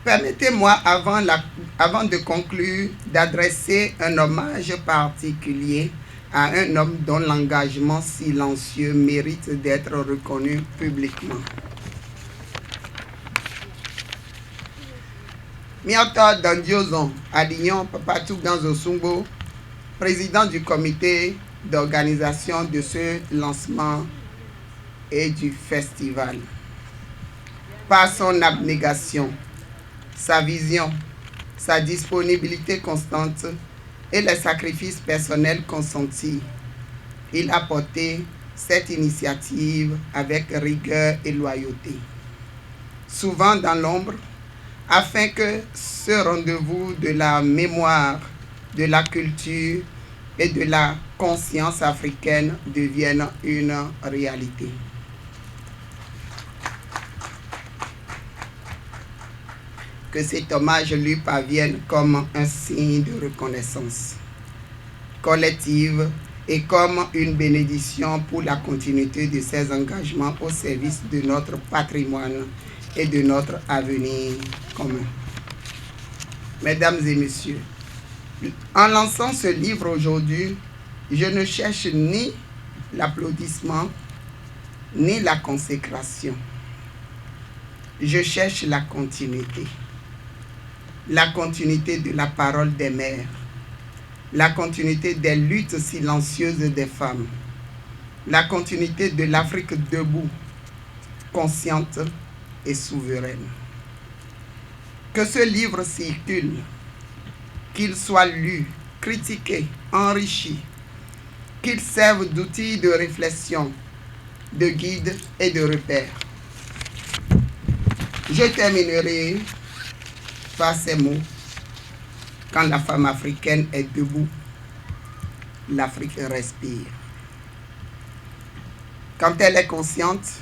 Permettez-moi, avant de conclure, d'adresser un hommage particulier à un homme dont l'engagement silencieux mérite d'être reconnu publiquement. Miata Dandiozon Adignon Papatou Ganzo Sungbo, président du comité d'organisation de ce lancement et du festival. Par son abnégation, sa vision, sa disponibilité constante et les sacrifices personnels consentis, il a porté cette initiative avec rigueur et loyauté. Souvent dans l'ombre, afin que ce rendez-vous de la mémoire, de la culture et de la conscience africaine devienne une réalité. Que cet hommage lui parvienne comme un signe de reconnaissance collective et comme une bénédiction pour la continuité de ses engagements au service de notre patrimoine et de notre avenir commun. Mesdames et messieurs, en lançant ce livre aujourd'hui, je ne cherche ni l'applaudissement, ni la consécration. Je cherche la continuité. La continuité de la parole des mères, la continuité des luttes silencieuses des femmes, la continuité de l'Afrique debout, consciente et souveraine. Que ce livre circule qu'ils soient lus, critiqués, enrichis, qu'ils servent d'outils de réflexion, de guide et de repère. Je terminerai par ces mots. Quand la femme africaine est debout, l'Afrique respire. Quand elle est consciente,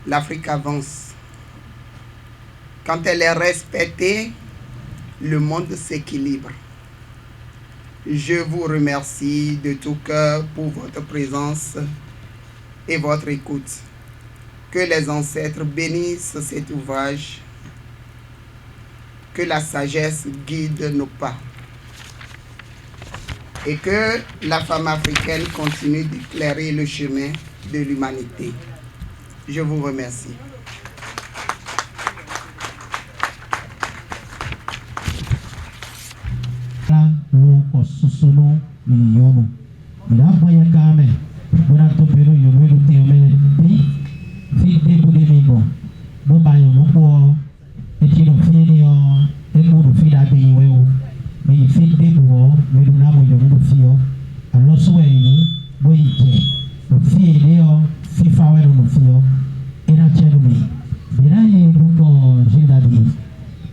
l'Afrique avance. Quand elle est respectée, le monde s'équilibre. Je vous remercie de tout cœur pour votre présence et votre écoute. Que les ancêtres bénissent cet ouvrage. Que la sagesse guide nos pas. Et que la femme africaine continue d'éclairer le chemin de l'humanité. Je vous remercie.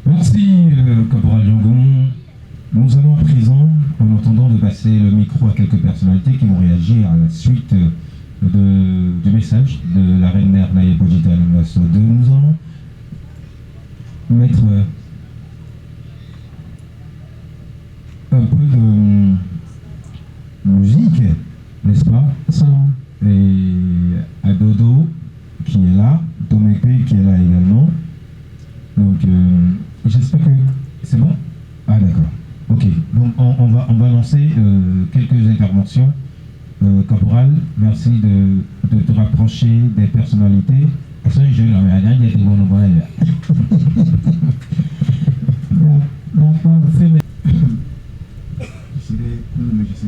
Merci, Caporal Diongon. Nous allons à présent, en attendant de passer le micro à quelques personnalités qui vont réagir à la suite du message de la reine mère Nayib Bojita Lasso 2. Nous allons mettre un peu de musique, n'est-ce pas? Et Adodo qui est là, Tomekwe qui est là également. Donc j'espère que c'est bon. Ah d'accord. Ok, donc on va lancer quelques interventions. Caporal, merci de te rapprocher des personnalités. Je serai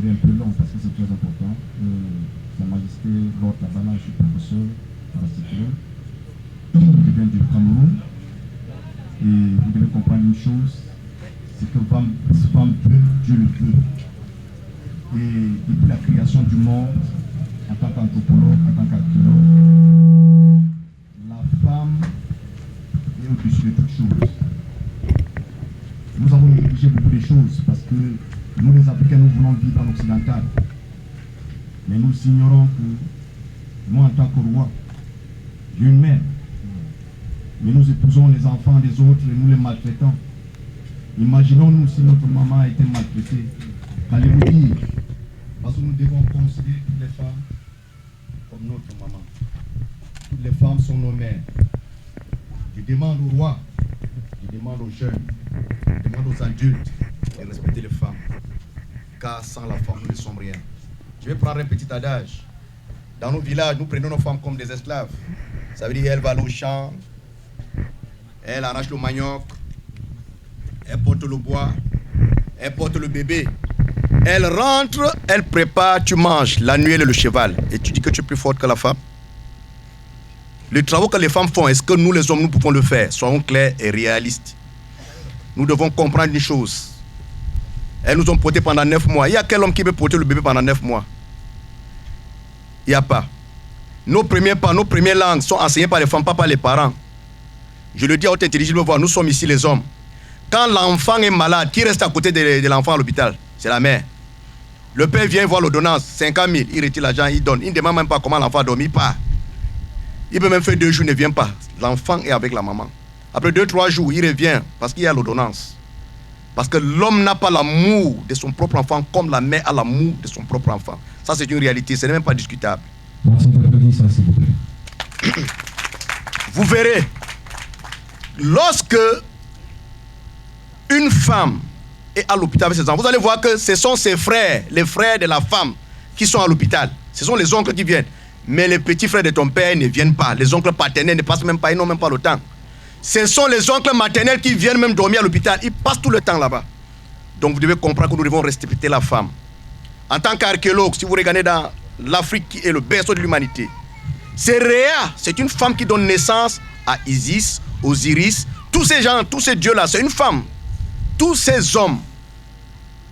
un peu long parce que c'est très important. Sa Majesté Lord Tabana, je suis professeur à l'Institut. Je viens du Cameroun. Et vous devez comprendre une chose, c'est que femme veut, Dieu le veut. Et depuis la création du monde, en tant qu'anthropologue, en tant qu'archéologue, la femme est au-dessus de toutes choses. Nous avons négligé beaucoup de choses parce que nous les Africains, nous voulons vivre en occidental. Mais nous ignorons que moi en tant que roi, j'ai une mère. Mais nous épousons les enfants des autres et nous les maltraitons. Imaginons-nous si notre maman a été maltraitée. Qu'allez-vous dire? Parce que nous devons considérer toutes les femmes comme notre maman. Toutes les femmes sont nos mères. Je demande au roi, je demande aux jeunes, je demande aux adultes de respecter les femmes. Car sans la femme, nous ne sommes rien. Je vais prendre un petit adage. Dans nos villages, nous prenons nos femmes comme des esclaves. Ça veut dire qu'elles vont au champ, elle arrache le manioc, elle porte le bois, elle porte le bébé. Elle rentre, elle prépare, tu manges la nuit et le cheval. Et tu dis que tu es plus forte que la femme. Les travaux que les femmes font, est-ce que nous les hommes, nous pouvons le faire? Soyons clairs et réalistes. Nous devons comprendre une chose. Elles nous ont porté pendant 9 mois. Il y a quel homme qui peut porter le bébé pendant 9 mois? Il n'y a pas. Nos premiers pas, nos premières langues sont enseignées par les femmes, pas par les parents. Je le dis à haute intelligible voix, nous sommes ici les hommes. Quand l'enfant est malade, qui reste à côté de l'enfant à l'hôpital? C'est la mère. Le père vient voir l'ordonnance, 50 000, il retire l'argent, il donne. Il ne demande même pas comment l'enfant a dormi, il part. Il peut même faire 2 jours, il ne vient pas. L'enfant est avec la maman. Après 2-3 jours, il revient parce qu'il y a l'ordonnance. Parce que l'homme n'a pas l'amour de son propre enfant comme la mère a l'amour de son propre enfant. Ça, c'est une réalité, ce n'est même pas discutable. Vous verrez, lorsque une femme est à l'hôpital avec ses enfants, vous allez voir que ce sont ses frères, les frères de la femme, qui sont à l'hôpital. Ce sont les oncles qui viennent. Mais les petits frères de ton père ne viennent pas. Les oncles paternels ne passent même pas, ils n'ont même pas le temps. Ce sont les oncles maternels qui viennent même dormir à l'hôpital. Ils passent tout le temps là-bas. Donc vous devez comprendre que nous devons respecter la femme. En tant qu'archéologue, si vous regardez dans l'Afrique qui est le berceau de l'humanité, c'est Réa, c'est une femme qui donne naissance à Isis, Osiris, tous ces gens, tous ces dieux-là, c'est une femme. Tous ces hommes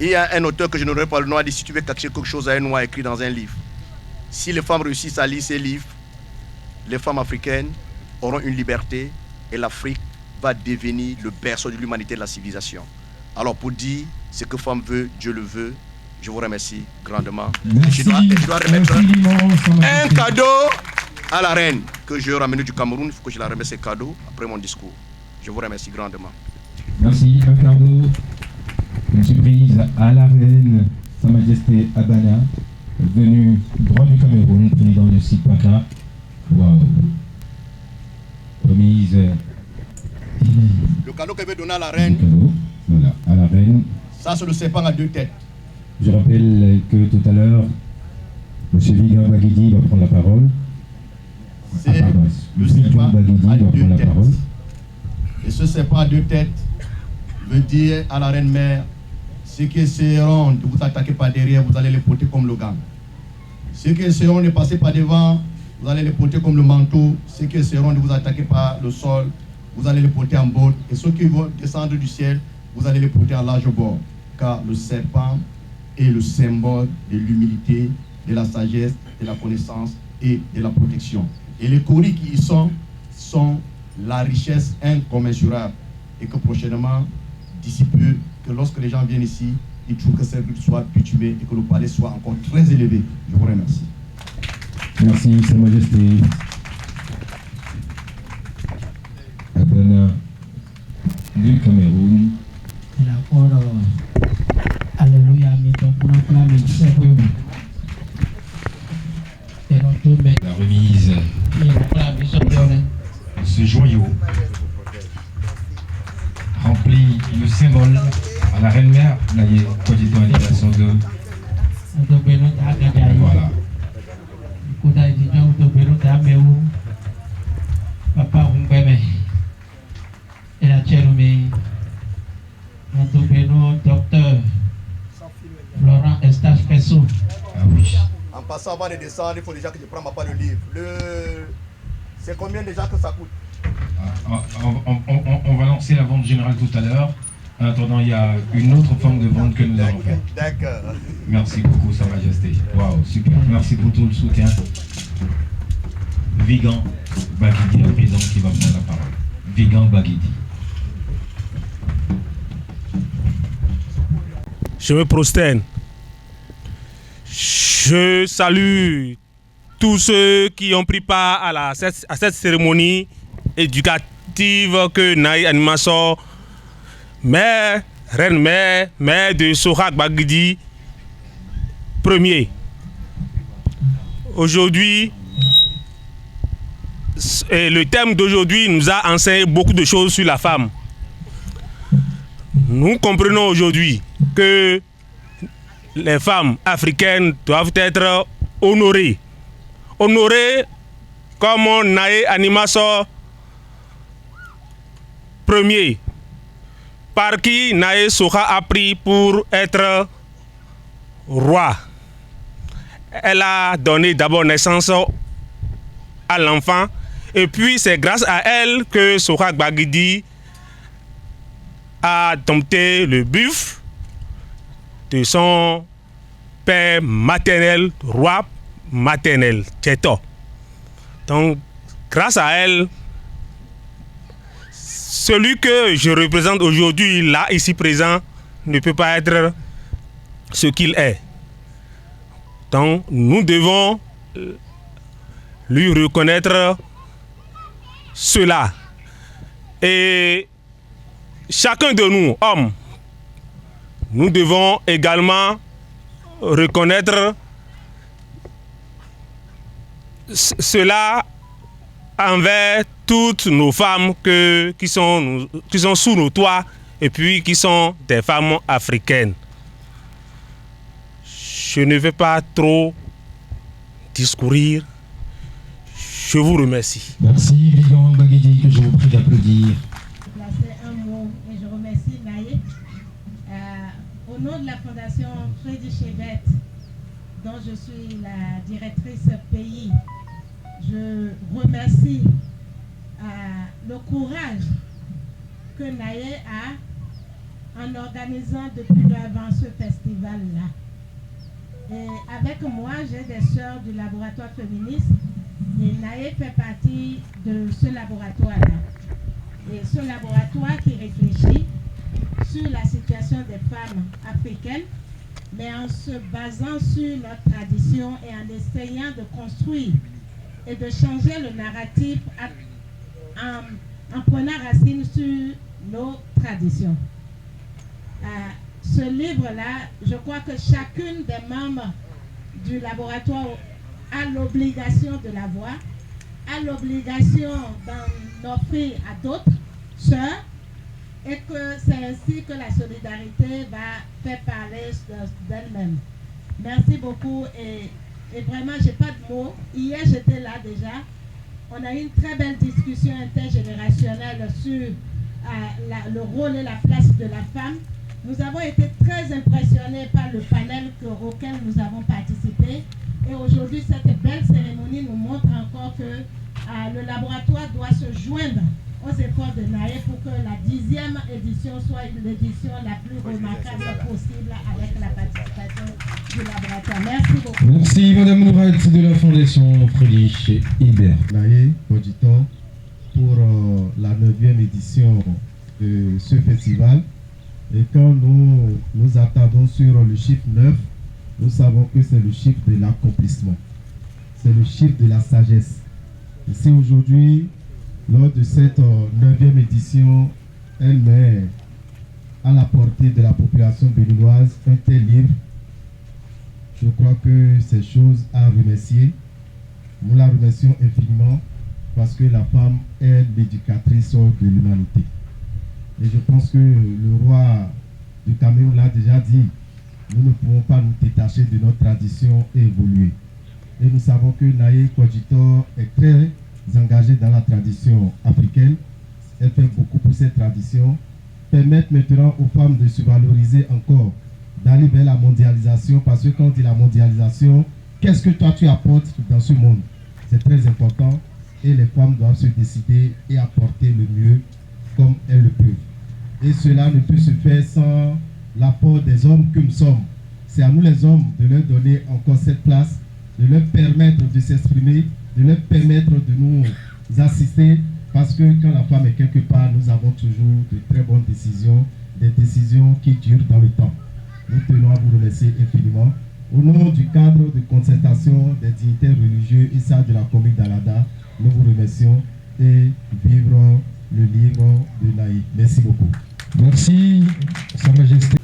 Il y a un auteur que je n'aurai pas le nom, a dit si tu veux cacher quelque chose à un noir écrit dans un livre. Si les femmes réussissent à lire ces livres, les femmes africaines auront une liberté et l'Afrique va devenir le berceau de l'humanité et de la civilisation. Alors pour dire ce que femme veut, Dieu le veut, je vous remercie grandement. Merci. Je dois remettre un cadeau à la reine que je ramène du Cameroun. Il faut que je la remette ce cadeau après mon discours. Je vous remercie grandement. Merci. Un cadeau, une surprise à la reine, Sa Majesté Abana, venue droit du Cameroun, président de SIPACA. Waouh. Remise. Le cadeau qu'elle veut donner à la reine, voilà, à la reine. ça c'est le serpent à deux têtes. Je rappelle que tout à l'heure, M. Vigan Baguidi va prendre la parole. C'est le serpent à deux têtes. Et ce serpent à deux têtes veut dire à la reine mère, ceux qui essaieront de vous attaquer par derrière, vous allez les porter comme le gant. Ceux qui essaieront de passer par devant, vous allez les porter comme le manteau. Ceux qui essaieront de vous attaquer par le sol, vous allez les porter en bord. Et ceux qui vont descendre du ciel, vous allez les porter en large bord. Car le serpent est le symbole de l'humilité, de la sagesse, de la connaissance et de la protection. Et les coris qui y sont la richesse incommensurable. Et que prochainement, d'ici peu, que lorsque les gens viennent ici, ils trouvent que cette rue soit bitumée et que le palais soit encore très élevé. Je vous remercie. Merci, Sa Majesté. Abana du Cameroun. La remise de ce joyau remplit le symbole à la reine mère, la cogitation de. Voilà. Papa Rumbeme et la Tchéroumé, notre docteur Florent Eustache Pesso. Ah oui. En passant avant de descendre, il faut déjà que je prenne ma part de livre. C'est combien déjà que ça coûte? On va lancer la vente générale tout à l'heure. En attendant, il y a une autre forme de vente que nous allons faire. D'accord. Merci beaucoup, Sa Majesté. Waouh, super. Merci pour tout le soutien. Vigan Baguidi, le président qui va prendre la parole. Vigan Baguidi. Je me prosterne. Je salue tous ceux qui ont pris part à cette cérémonie éducative que Naï Animaso, mère, reine mère de Sohag Baguidi, premier. Aujourd'hui, le thème d'aujourd'hui nous a enseigné beaucoup de choses sur la femme. Nous comprenons aujourd'hui que les femmes africaines doivent être honorées. Honorées comme Naé Animaso premier, par qui Naé Soha a pris pour être roi. Elle a donné d'abord naissance à l'enfant, et puis c'est grâce à elle que Soha Baguidi a dompté le buffle de son père maternel, roi maternel, Tcheto. Donc, grâce à elle, celui que je représente aujourd'hui, là, ici présent, ne peut pas être ce qu'il est. Donc, nous devons lui reconnaître cela. Et chacun de nous, hommes, nous devons également reconnaître cela envers toutes nos femmes qui sont sous nos toits et puis qui sont des femmes africaines. Je ne vais pas trop discourir. Je vous remercie. Merci, Vigan Baguidi, que je vous prie d'applaudir. Placer un mot et je remercie Naïe. Au nom de la Fondation Freddy Chebet, dont je suis la directrice pays, je remercie le courage que Naïe a en organisant depuis avant ce festival-là. Et avec moi, j'ai des sœurs du laboratoire féministe et Naé fait partie de ce laboratoire-là. Et ce laboratoire qui réfléchit sur la situation des femmes africaines, mais en se basant sur notre tradition et en essayant de construire et de changer le narratif en prenant racine sur nos traditions. Ce livre-là, je crois que chacune des membres du laboratoire a l'obligation de l'avoir, a l'obligation d'en offrir à d'autres sœurs, et que c'est ainsi que la solidarité va faire parler d'elle-même. Merci beaucoup et vraiment, je n'ai pas de mots. Hier, j'étais là déjà. On a eu une très belle discussion intergénérationnelle sur le rôle et la place de la femme. Nous avons été très impressionnés par le panel auquel nous avons participé. Et aujourd'hui, cette belle cérémonie nous montre encore que le laboratoire doit se joindre aux efforts de Naé pour que la 10e édition soit l'édition la plus remarquable possible avec la participation du laboratoire. Merci beaucoup. Merci Madame Nourat de la Fondation Friedrich Ebert. Naé, auditeur, pour la 9e édition de ce festival. Et quand nous attendons sur le chiffre 9, nous savons que c'est le chiffre de l'accomplissement. C'est le chiffre de la sagesse. Et c'est aujourd'hui, lors de cette 9e édition, elle met à la portée de la population béninoise un tel livre. Je crois que c'est chose à remercier. Nous la remercions infiniment parce que la femme est l'éducatrice de l'humanité. Et je pense que le roi du Cameroun l'a déjà dit, nous ne pouvons pas nous détacher de notre tradition et évoluer. Et nous savons que Naé Kodjitor est très engagée dans la tradition africaine. Elle fait beaucoup pour cette tradition. Permettre maintenant aux femmes de se valoriser encore, d'aller vers la mondialisation, parce que quand on dit la mondialisation, qu'est-ce que toi tu apportes dans ce monde? C'est très important et les femmes doivent se décider et apporter le mieux comme elles le peuvent. Et cela ne peut se faire sans l'apport des hommes que nous sommes. C'est à nous les hommes de leur donner encore cette place, de leur permettre de s'exprimer, de leur permettre de nous assister, parce que quand la femme est quelque part, nous avons toujours de très bonnes décisions, des décisions qui durent dans le temps. Nous tenons à vous remercier infiniment. Au nom du cadre de concertation des dignitaires religieux et ça de la commune d'Alada, nous vous remercions et vivre le livre de Naï. Merci beaucoup. Merci, Sa Majesté.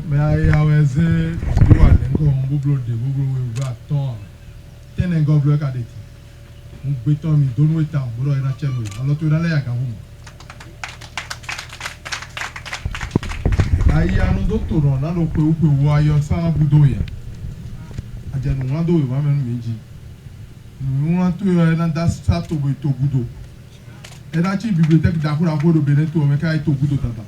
Mais aïe aweze tu vois lengo mbublo de mbublo wa ton tenen goblo ka deti un beton mi donu eta bro ina chelo alors tu dale ya ka hu aïe anu docteur na lo pe upe wa yo sa budo ya aje no wa do wa menu meji nu wa to yo na da sa to be to budo e da chi bibliothèque da kura bodo beneto me ka to budo tata.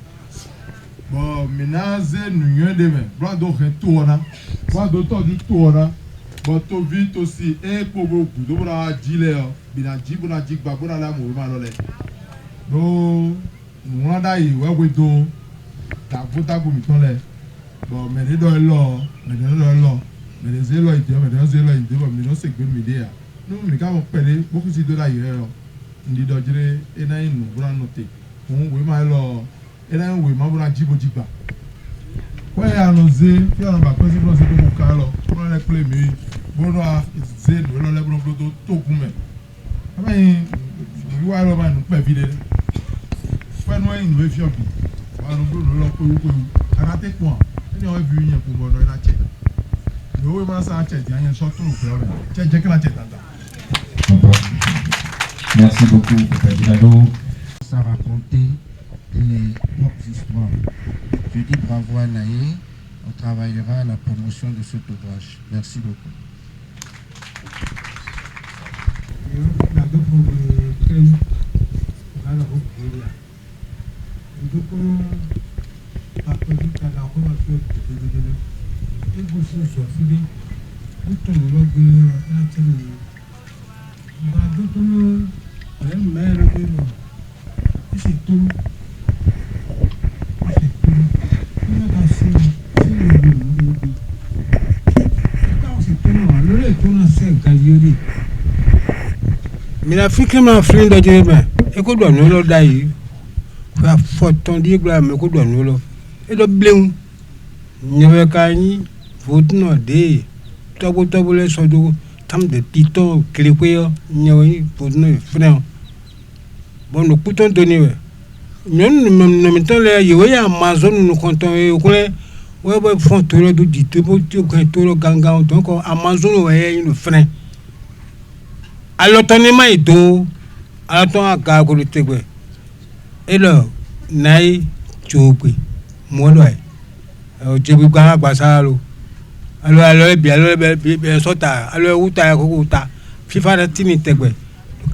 Bon, maintenant, c'est nous demain. Bon, donc, retourna. Bon, donc, du tourna. Bon, tu vite aussi. Et pour beaucoup, donc, on a dit là. Bien, dit, on a dit que, bon, là, mon malheur. Donc, on a dit, ouais, ouais, donc, t'as pour me tourner. Bon, mais les deux là, mais les deux là, mais les zélos, ils disent, mais les zélos, ils disent, mais non, c'est que me dire. Nous, mais quand on perd, beaucoup de là, hier, on dit, donc, et là, nous, on a noté. On, oui, mais alors, et là, oui, ma bonne jibo jiba. Quoi y a n'osé, puis on va passer pour ce qu'on calo, pour les clés, mais bon, à zé, nous allons les bons plotos, tout pour moi. Ah ben, nous allons voir nous faire vider. Quoi nous allons nous faire vider. Ah nous allons pour arrêter quoi. Nous allons vu une pour moi dans la tête. Nous allons voir ça tête, il y a une sorte de problème. Tiens, j'ai que la tête là. Merci beaucoup, Papa Dinado. Ça raconter les propres histoires. Je dis bravo à Naïe. On travaillera à la promotion de cet ouvrage. Merci beaucoup. Mais l'Afrique m'a fait de dire, mais écoute, nous l'avons d'ailleurs. Fa foton di gla me ko do no lo e do bleu nyewe kani vote no de tobo le so do tam de tito klepe nyewe vote no frein bon no puton doni we non no meton le yewe ya amazon no konton e ko le we bo fon to le do dito bo to kan to lo ganga donc amazon we no frein alotonima ido alaton aga ko le tegbe elo nai chokwe modo ai o jebi kwa gbasalo alo bi sota alo uta ko uta fifa na tini tegbe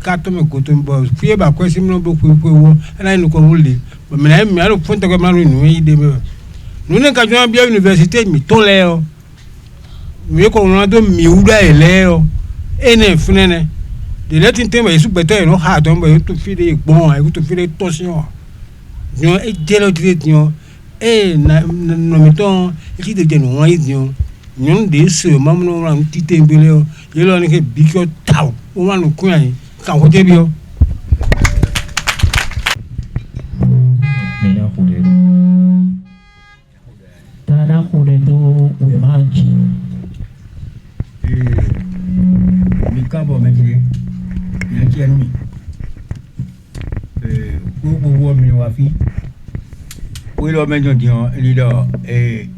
ka to me ko to mbo fie ba kwesi mno bo ku wo na ni ko wuli me na mi alo fonte ko maru nu ide me nu ne ka jo bi university mi to le o mi ko won do mi ura ele o ene funene de letin tembe isu beto no ha don bo to fi de gbon ai to fi de tosion nyo e jelo direct nyo e na no miton e de jeno won nyo nyo de se mamno ran titembele o yelo ni ke bikyo taw o wa no kun ai kan ko debi o mena khode tada khode do we manji mi kabo mejire ya ti enu mi gbogbo mi wa fi we lo mejo dion lido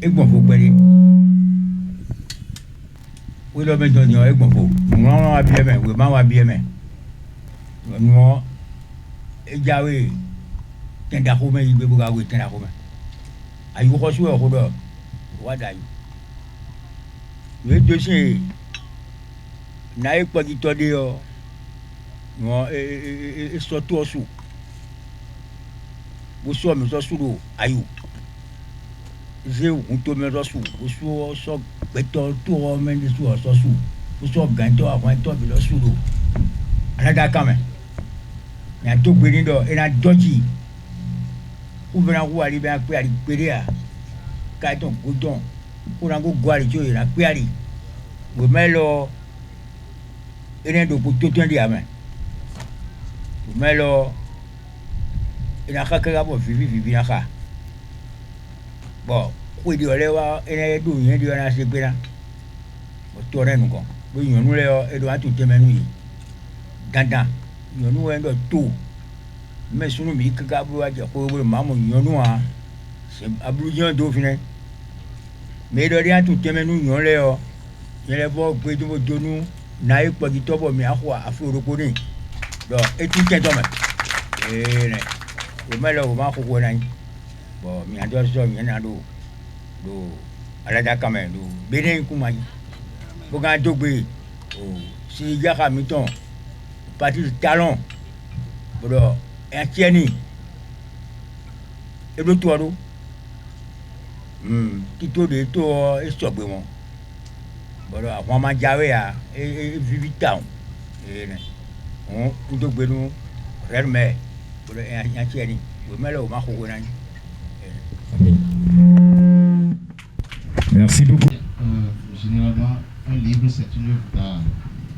egbon fo pere we lo mejo dion egbon fo won wa bi eme we ma wa bi eme won ejawe tenda ko me igbe buga we tenda ko me ayu ko su e ko do wa da yu we do se na e po gi to de o won so to su boso mi so suro ayu je un to me so su boso so beto to o me ni so su boso ganto àwọn to bi lo suro alaga kame ya to gbe ni do ina doji u bena ku ari be pe ari pere a ka ton ko don ko ran go gwari jo ira pe ari we melo ina do ko to ten di amen we melo ina kaka bo vivi na ka bo ko di ole wa ina do yen di na se gbe na o to re nu ko bo yan nu le o e do atu temenu yi dandan yan nu en do to me sunu mi kaka bo wa je ko bo ma mo yan nu a se abru yan do fine me do ri atu temenu yan le o yen le bo gbe do nu na e po gi to bo mi akwa afuro ko ni do e tu ke do me ne o melo o ma ko ko nan bo mi ado so mi na do ala da kame do beren ku ma bo ga dogbe o si ya ka mi ton parti talon bo do e tieni e do to do ti to de to e so gbe won bo do àwọn ma jawe ya e vivi town ne on dogbe nu rerme Merci beaucoup. Généralement, un livre, c'est une œuvre d'art.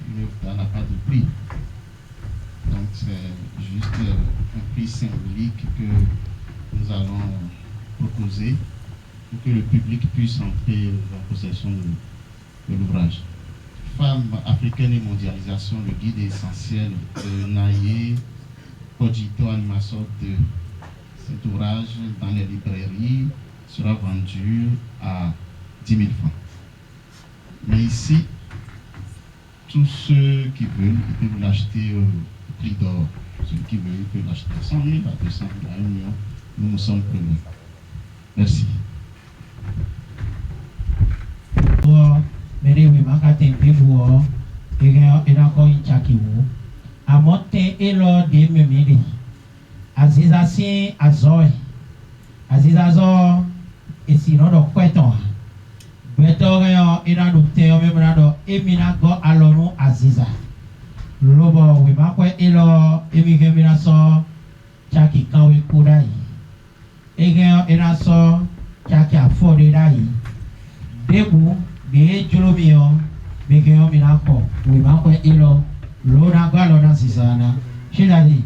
Une œuvre d'art n'a pas de prix. Donc, c'est juste un prix symbolique que nous allons proposer pour que le public puisse entrer en possession de l'ouvrage. Femmes africaines et mondialisation, le guide essentiel de Naye Cogito Animação de cet ouvrage dans les librairies sera vendu à 10 000 francs. Mais ici, tous ceux qui veulent, ils peuvent l'acheter au prix d'or. Ceux qui veulent, ils peuvent l'acheter à 100 000, à 200 000, à 1 million. Nous sommes preneurs. Merci. Amote elo de memiri azizasi azoi Azizazo et sinon donc Queton. Betoreo ina do teo memra do emina go alonu Aziza. Lobo we makwe elo emigembina so chaki kawe kudai. Egen ina so chaki afode dai. Debu de julomio megeo minako we makwe elo lona go alona Zizana. Chidadi.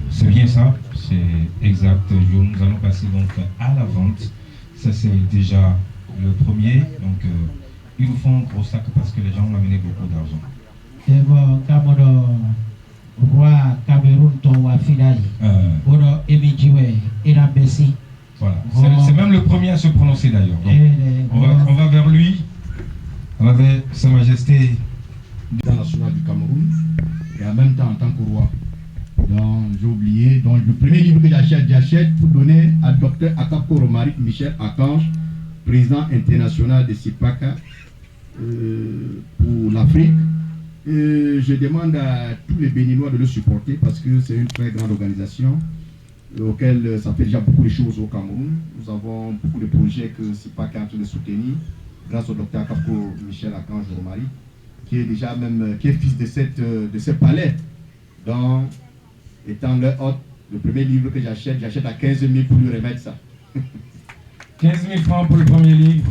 C'est bien ça, c'est exact. Nous allons passer donc à la vente. Ça c'est déjà le premier. Donc ils nous font un gros sac parce que les gens ont amené beaucoup d'argent. Et bon, Kamodo, roi Cameroun, ton wafidai, Bodo Emijiwe, Erabessi. Voilà, c'est même le premier à se prononcer d'ailleurs. On va vers lui, on va vers Sa Majesté national du Cameroun et en même temps en tant que roi. Donc j'ai oublié, donc le premier livre que j'achète pour donner à Dr Akako Romaric Michel Archange, président international de CIPACA pour l'Afrique. Je demande à tous les Béninois de le supporter parce que c'est une très grande organisation auquel ça fait déjà beaucoup de choses au Cameroun. Nous avons beaucoup de projets que CIPACA est en train de soutenir grâce au Dr Akako Michel Archange Romaric, qui est déjà même qui est fils de ce palais. Donc, étant leur hôte, le premier livre que j'achète à 15 000 pour lui remettre ça. 15 000 francs pour le premier livre.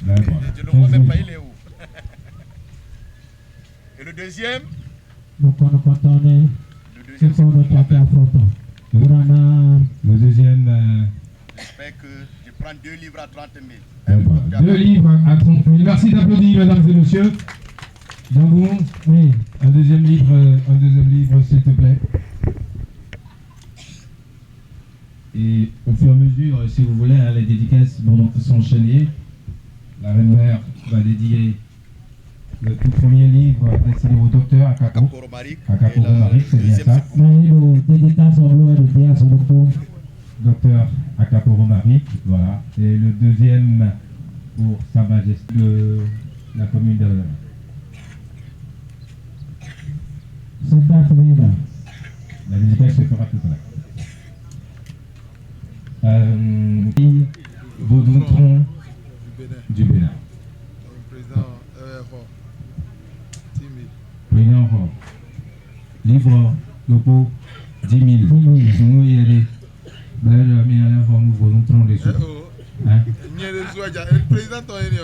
Je ne vois même pas, il est où. Et le deuxième? Le deuxième. J'espère que je prends 2 livres à 30 000. 2 livres à 30 000. Merci d'applaudir, mesdames et messieurs. Django, oui, un deuxième livre, s'il te plaît. Et au fur et à mesure, si vous voulez, hein, les dédicaces vont s'enchaîner. La reine-mère va dédier le tout premier livre destiné au docteur Akako Romaric, c'est bien ça. Docteur Akako Romaric, voilà. Et le deuxième pour Sa Majesté de la commune de la dédicace se fera tout à l'heure. Vaudountron du Bénin. Président Roy. Livre, loco, 10 000. Nous y aller. Ben, la meilleure fois, nous Vaudountron des sous. Hein? Le président, toi, il est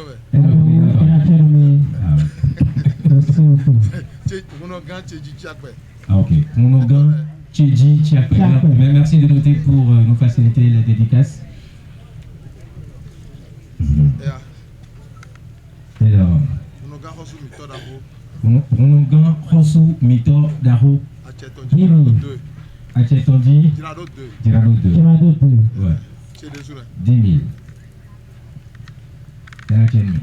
Ah ok. Monogan Tchédji Tchakwe. Mais merci de noter pour nous faciliter la dédicace. Et alors. Monogan Hosu Mito Daro. Achetondji. Tirado 2. Ouais. 10 000. C'est la tienne.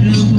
Look,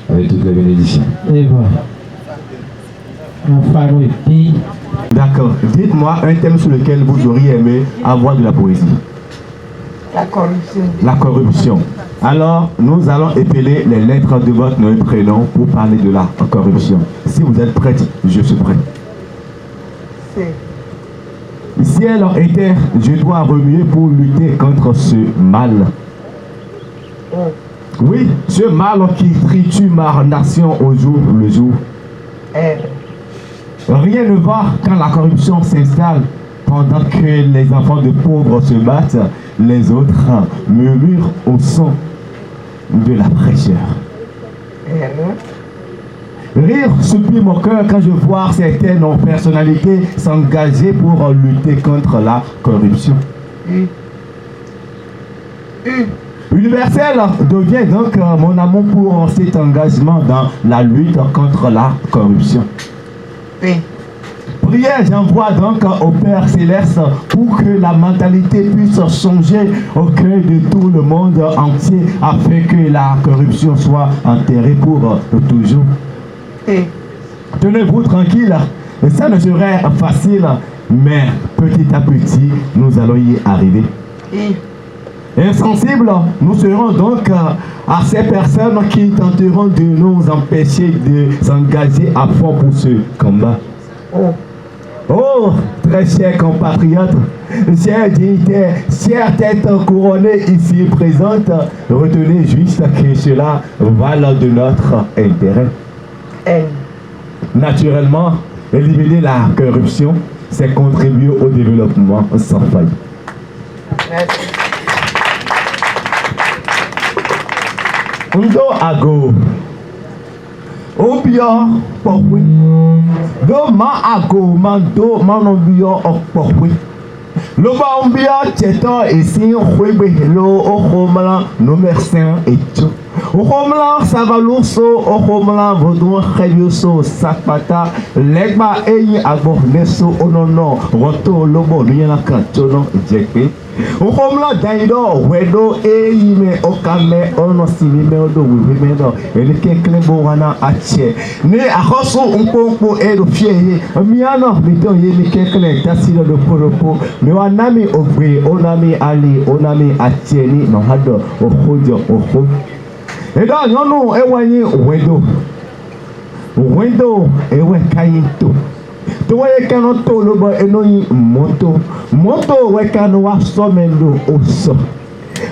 Avec toute la bénédiction. Et voilà. D'accord. Dites-moi un thème sur lequel vous auriez aimé avoir de la poésie. La corruption. La corruption. Alors, nous allons épeler les lettres de votre nom et prénom pour parler de la corruption. Si vous êtes prête, je suis prêt. Ciel et terre, je dois remuer pour lutter contre ce mal. Oui, ce mal qui triture ma nation au jour le jour. Rien ne va quand la corruption s'installe. Pendant que les enfants de pauvres se battent, les autres murmurent au son de la fraîcheur. Rire soupire mon cœur quand je vois certaines personnalités s'engager pour lutter contre la corruption. Universel devient donc mon amour pour cet engagement dans la lutte contre la corruption. Prière, j'envoie donc au Père Céleste pour que la mentalité puisse changer au cœur de tout le monde entier afin que la corruption soit enterrée pour toujours. Tenez-vous tranquille, ça ne serait facile, mais petit à petit, nous allons y arriver. Insensibles, nous serons donc à ces personnes qui tenteront de nous empêcher de s'engager à fond pour ce combat. Oh, très chers compatriotes, chers dignitaires, chères têtes couronnées ici présentes, retenez juste que cela va de notre intérêt. Naturellement, éliminer la corruption, c'est contribuer au développement sans faille. Merci. Ndo ago. Obio pokwe. Do ma ago mando manobio okpokwe. Lo ba ombia cheto esi khwebe lo okhomala no mercin etu. Okhomala savaluso okhomala vodon khebioso sapata legba eyi agbo neso onono roto lobo nyana kantono jekpe. Uhomla daido wedo eyime okame ono simime odo wime do ele kekle bowana ache ne ahoso unkonko edo fie miano bito ye mi kekle tasilo do poropo me wanami ogbe onami ali onami ache ni no hado ohojo oho edo nyonu ewanyi wedo ewe kayito to we cannot to lo ba enoyi moto we can wa somendo oso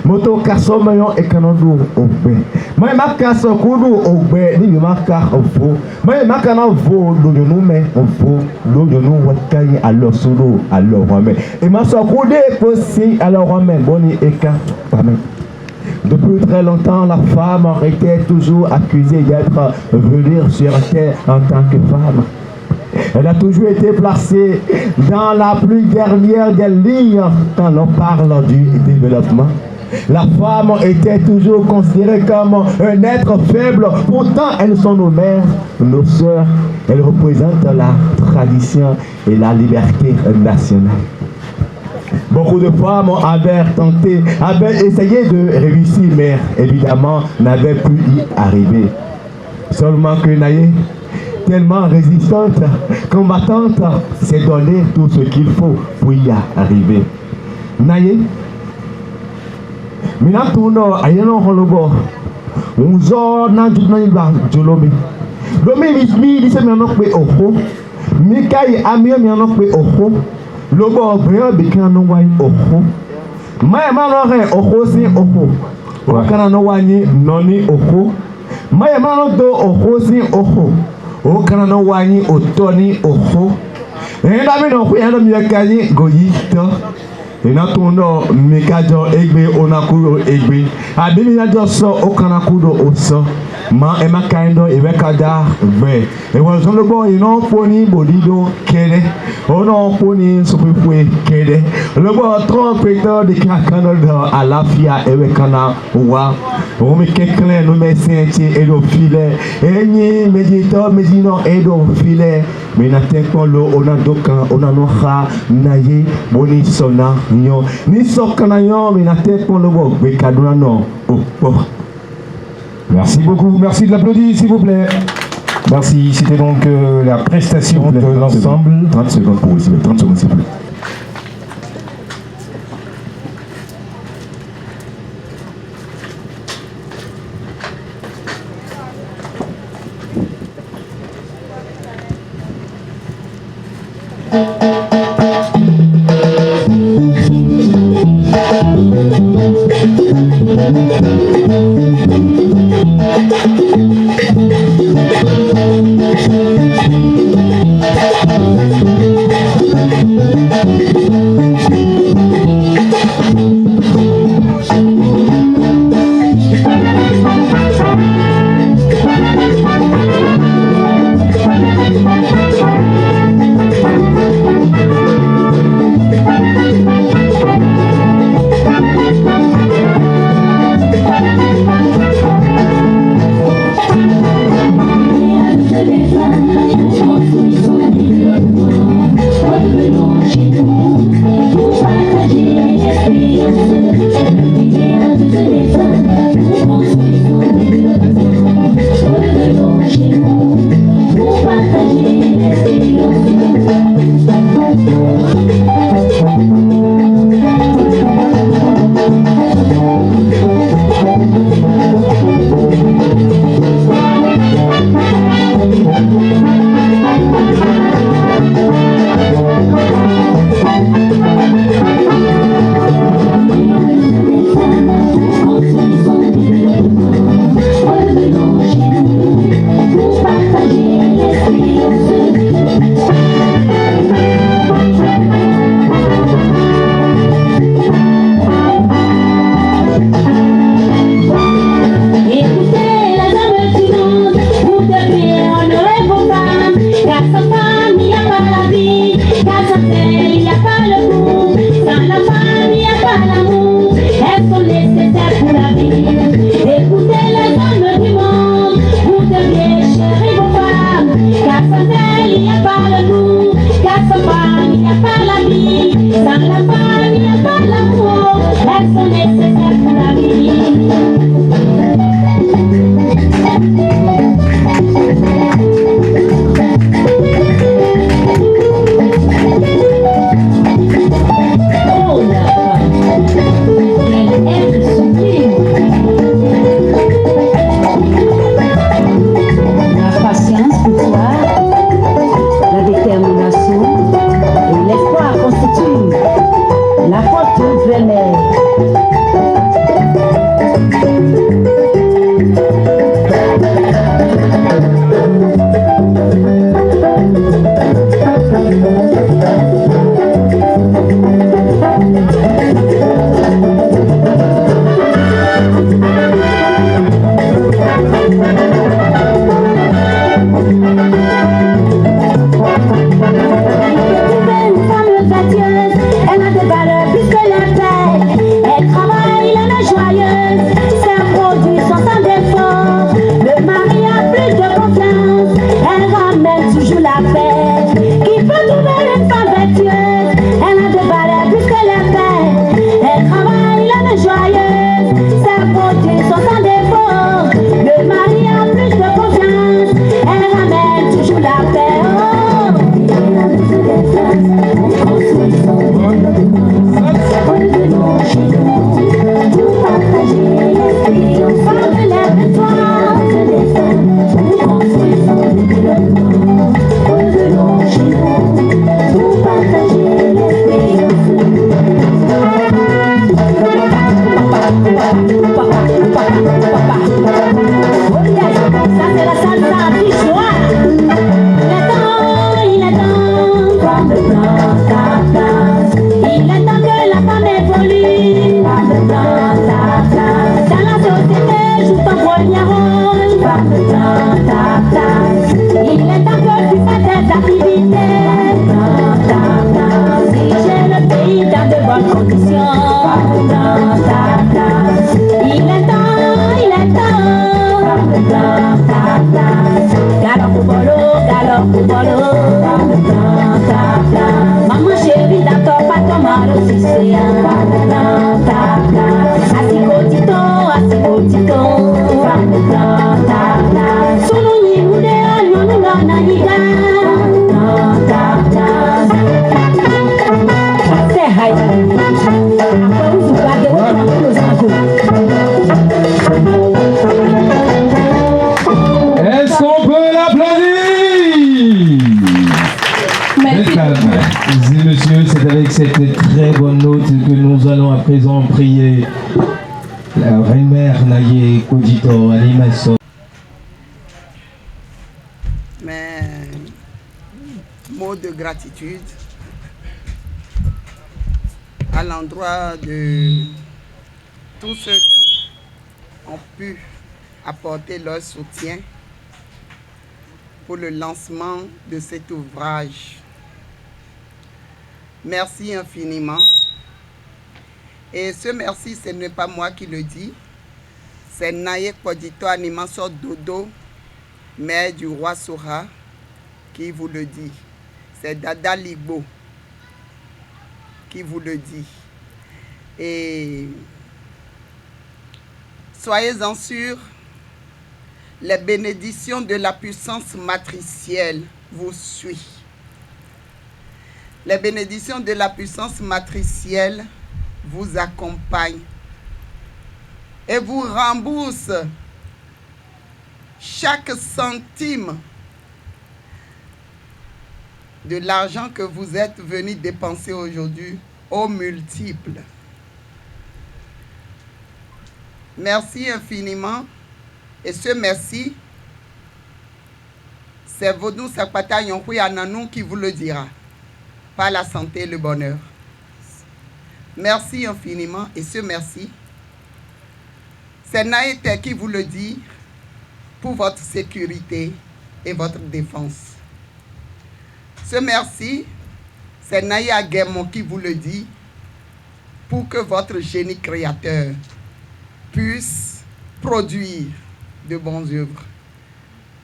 moto ka someyo e kanodu ogbe mai maka so kudu ogbe ni maka ofo mai maka na vo do nu me ofo do nu wa kai alo solo alo rome e ma so kude ko si alo rome boni eka pame. Depuis très longtemps, la femme était toujours accusée d'être venue sur terre en tant que femme. Elle a toujours été placée dans la plus dernière des lignes quand l'on parle du développement. La femme était toujours considérée comme un être faible. Pourtant, elles sont nos mères, nos sœurs. Elles représentent la tradition et la liberté nationale. Beaucoup de femmes avaient essayé de réussir, mais évidemment n'avaient pu y arriver. Seulement que Naye, tellement résistante, combattante, s'est donné tout ce qu'il faut pour y arriver. Naye, minatuno ayeno holobo, unzo na jutna jolomi. Lomi mi dise mi anokpe oho, mikai amio mi anokpe oho. Lobo obìnrin bìkan no wáyé oho maye ma no re oho si oho wakana no wáyé noni oho maye ma no do oho si oho o kana no wáyé otoni oho enda mi no ku ya no mi kanyi goyi to ina to no mi kajo egbe onakuro egbe abi mi najo so o kana kudo oso ma e ma kaindo e be kada gbe e won so lobo ino poni bodido kede ono poni sopwe kede lobo trompeteur de kakano do alafia e be kana wa o mi kekle no me senti e do file enyi medito medino e do file me na tekon lo ona dokan ona no ha naye boni sona nyo ni sokana yo me na tekon lo bo gbe kaduna no opo. Merci beaucoup, merci de l'applaudir s'il vous plaît. Merci, c'était donc la prestation de l'ensemble. 30 secondes pour vous, 30 secondes s'il vous plaît. Elle a des valeurs plus que les belles. Elle travaille, elle est joyeuse. Ses produits sont sans défaut. Le mari a plus de confiance. Elle ramène toujours la paix. Qui peut trouver une femme vertueuse? Elle a des valeurs plus que les belles. Elle travaille, elle est joyeuse. Ses produits sont sans défaut. Le mari a plus de confiance. Elle ramène toujours la paix. Maman chérie, d'accord, pas ton mal aussi, c'est un Est-ce qu'on peut l'applaudir? Mesdames et messieurs, c'est avec cette très bonne note que nous allons à présent prier la Reine-Mère Naye Kodito Animaso. Mais mot de gratitude à l'endroit de tous ceux qui ont pu apporter leur soutien pour le lancement de cet ouvrage. Merci infiniment. Et ce merci, ce n'est pas moi qui le dis, c'est Naye Kodito Animaso Dodo, mère du roi Sora, qui vous le dit. C'est Dada Ligbo qui vous le dit. Et soyez-en sûrs, les bénédictions de la puissance matricielle vous suivent. Les bénédictions de la puissance matricielle vous accompagnent et vous remboursent chaque centime de l'argent que vous êtes venu dépenser aujourd'hui au multiple. Merci infiniment. Et ce merci, c'est Vodou Sakpata Yonkouy Ananou qui vous le dira. Pas la santé et le bonheur. Merci infiniment. Et ce merci, c'est Naïté qui vous le dit pour votre sécurité et votre défense. Ce merci, c'est Naïa Guémon qui vous le dit pour que votre génie créateur puisse produire de bonnes œuvres.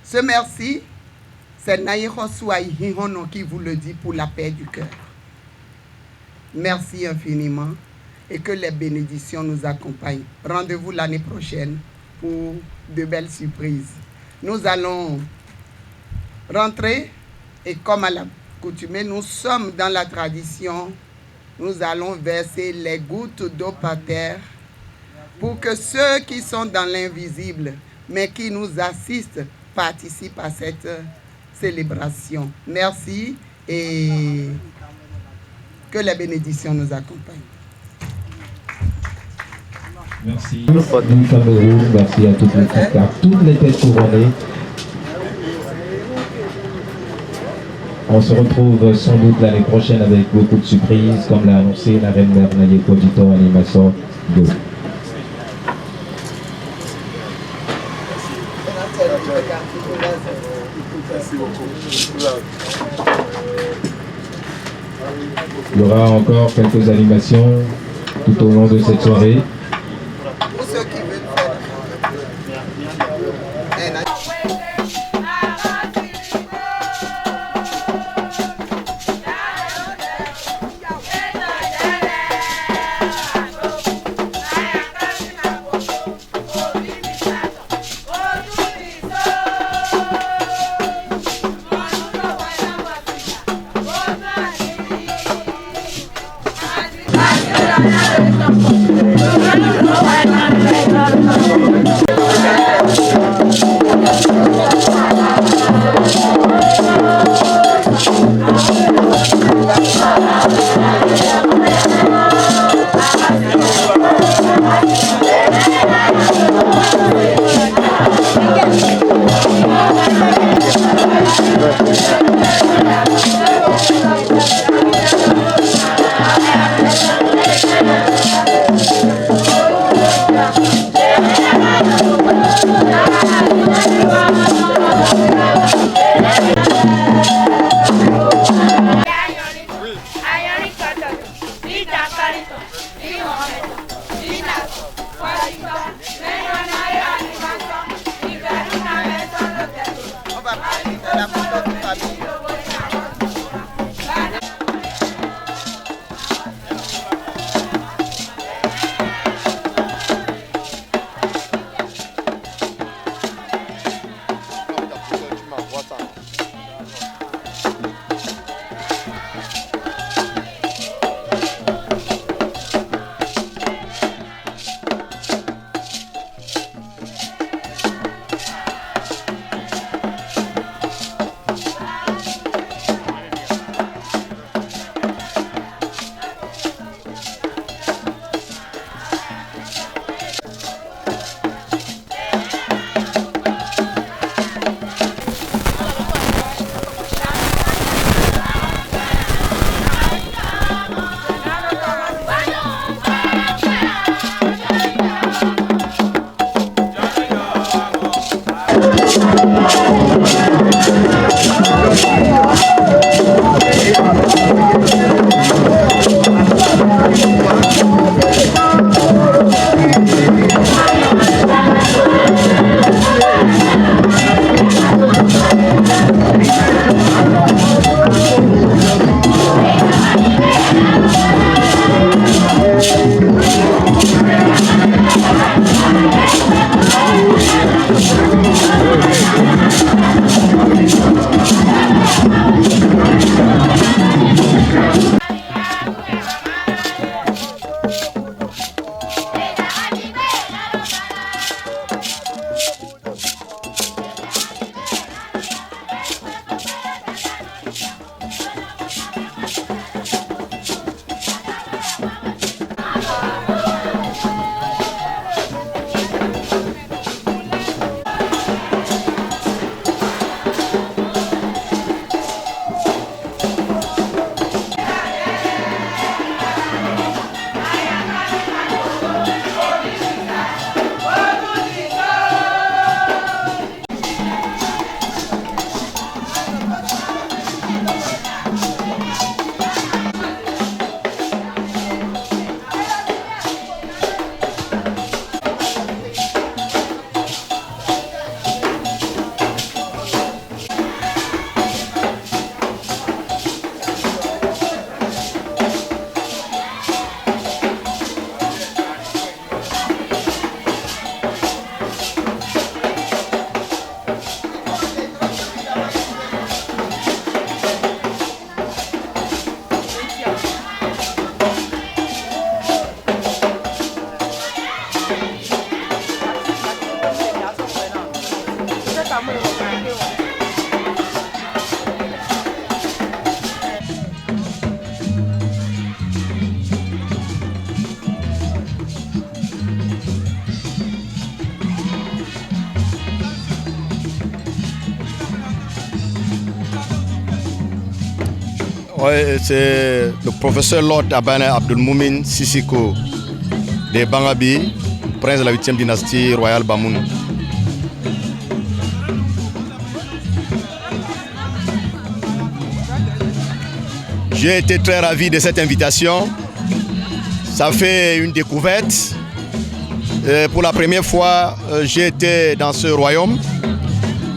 Ce merci, c'est Naïro Souaï Hihono qui vous le dit pour la paix du cœur. Merci infiniment et que les bénédictions nous accompagnent. Rendez-vous l'année prochaine pour de belles surprises. Nous allons rentrer et comme à l'accoutumée, nous sommes dans la tradition, nous allons verser les gouttes d'eau par terre pour que ceux qui sont dans l'invisible, mais qui nous assistent, participent à cette célébration. Merci et que les bénédictions nous accompagnent. Merci du Cameroun, merci à toutes les têtes couronnées. On se retrouve sans doute l'année prochaine avec beaucoup de surprises, comme l'a annoncé la Reine-Mère Naye Kodito Animaso 2. Il y aura encore quelques animations tout au long de cette soirée. Ouais, c'est le professeur Lord Abane Abdelmoumin Sissiko de Bangabi, prince de la 8e dynastie royale Bamoun. J'ai été très ravi de cette invitation. Ça fait une découverte. Pour la première fois, j'ai été dans ce royaume